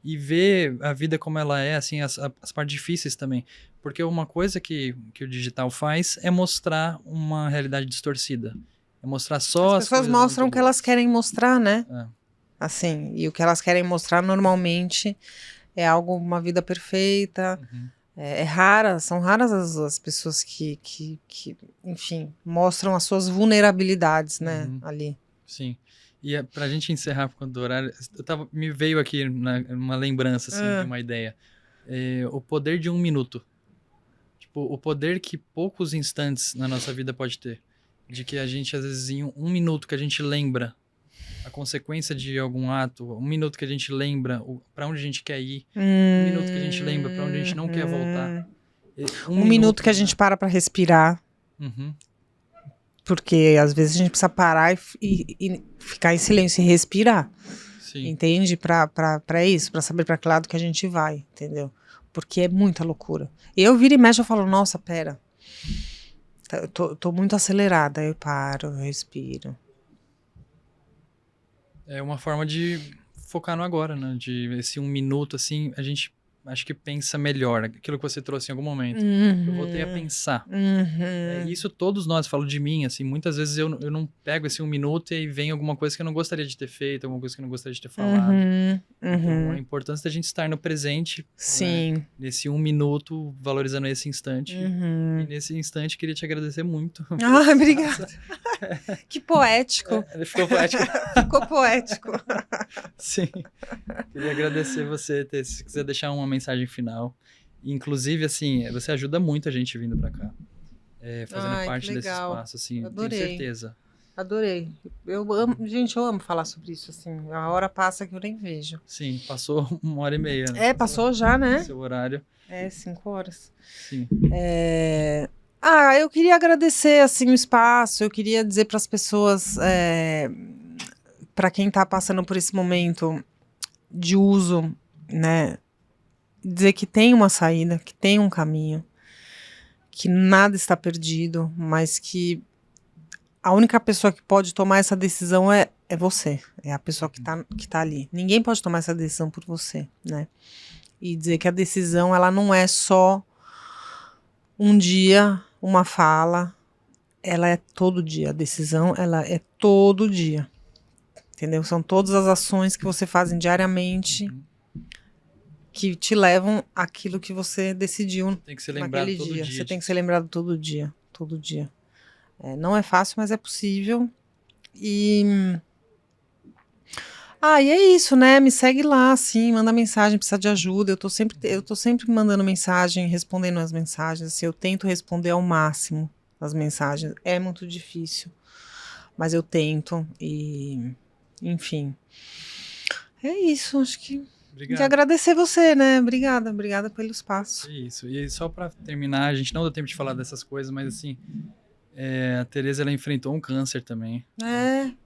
e ver a vida como ela é, assim, as partes difíceis também. Porque uma coisa que o digital faz é mostrar uma realidade distorcida. É mostrar só As pessoas coisas mostram o muito que elas boas. querem mostrar, né? É. Assim, e o que elas querem mostrar normalmente é algo, uma vida perfeita. Uhum. É rara, são raras as pessoas que, enfim, mostram as suas vulnerabilidades, né, Uhum. ali. Sim. E pra gente encerrar por conta do horário, me veio aqui uma lembrança, assim, de uma ideia. O poder de 1 minuto. Tipo, o poder que poucos instantes na nossa vida pode ter. De que a gente, às vezes, em 1 minuto que a gente lembra a consequência de algum ato, 1 minuto que a gente lembra pra onde a gente quer ir, 1 minuto que a gente lembra pra onde a gente não quer voltar. 1 minuto que a gente para pra respirar. Uhum. Porque às vezes a gente precisa parar e ficar em silêncio e respirar. Sim. Entende? Pra isso, pra saber pra que lado que a gente vai, entendeu? Porque é muita loucura. Eu viro e mexo e falo, nossa, pera. Eu tô muito acelerada. Aí eu paro, eu respiro. É uma forma de focar no agora, né? De esse 1 minuto, assim, a gente acho que pensa melhor. Aquilo que você trouxe em algum momento. Eu voltei a pensar. Isso todos nós, falo de mim, assim, muitas vezes eu não pego esse 1 minuto e aí vem alguma coisa que eu não gostaria de ter feito, alguma coisa que eu não gostaria de ter falado. Então, a importância da gente estar no presente, Sim. né, nesse 1 minuto, valorizando esse instante. E nesse instante, queria te agradecer muito. Ai, obrigada. Que poético. Ele ficou poético. Ficou poético. Sim. Queria agradecer você, se quiser deixar uma mensagem final. Inclusive, assim, você ajuda muito a gente vindo pra cá. Fazendo Ai, parte que desse legal. espaço, assim, Adorei. tenho certeza. Adorei. Eu amo, gente, eu amo falar sobre isso, assim. A hora passa que eu nem vejo. Sim, passou 1h30, né? Passou já, né? Seu horário. 5 horas. Sim. Eu queria agradecer, assim, o espaço. Eu queria dizer para as pessoas, para quem está passando por esse momento de uso, né? Dizer que tem uma saída, que tem um caminho, que nada está perdido, mas que a única pessoa que pode tomar essa decisão é você. É a pessoa que tá ali. Ninguém pode tomar essa decisão por você, né? E dizer que a decisão, ela não é só um dia, uma fala, ela é todo dia. A decisão, ela é todo dia. Entendeu? São todas as ações que você faz diariamente que te levam àquilo que você decidiu Tem que ser lembrado naquele todo dia. dia. Você tem que ser lembrado todo dia. Todo dia. Não é fácil, mas é possível. E é isso, né? Me segue lá, assim, manda mensagem, precisa de ajuda. Eu tô sempre mandando mensagem, respondendo as mensagens. Assim, eu tento responder ao máximo as mensagens. É muito difícil, mas eu tento. E, enfim. É isso, acho que. Obrigado. De agradecer você, né? Obrigada pelo espaço. Isso. E só pra terminar, a gente não deu tempo de falar dessas coisas, mas assim, a Tereza, ela enfrentou um câncer também.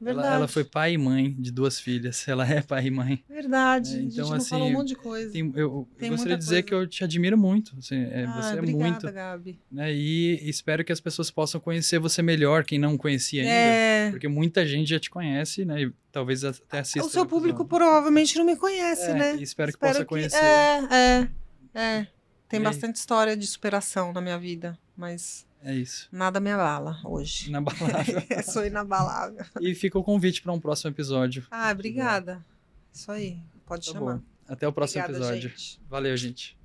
Verdade. Ela foi pai e mãe de 2 filhas. Ela é pai e mãe. Verdade. Então, a gente não assim, falou um monte de coisa. Eu Tem gostaria muita de dizer coisa. que eu te admiro muito. Assim, você obrigada, é muito. Gabi. Né, e espero que as pessoas possam conhecer você melhor, quem não conhecia ainda. Porque muita gente já te conhece, né? E talvez até assista. O seu público provavelmente não me conhece, né? E espero que possa conhecer. Tem E bastante história de superação na minha vida, mas é isso. nada me abala hoje. Inabalável. Sou inabalável. E fica o convite para um próximo episódio. Obrigada. Isso aí, pode Tá chamar. bom. Até o próximo Obrigada, episódio. gente. Valeu, gente.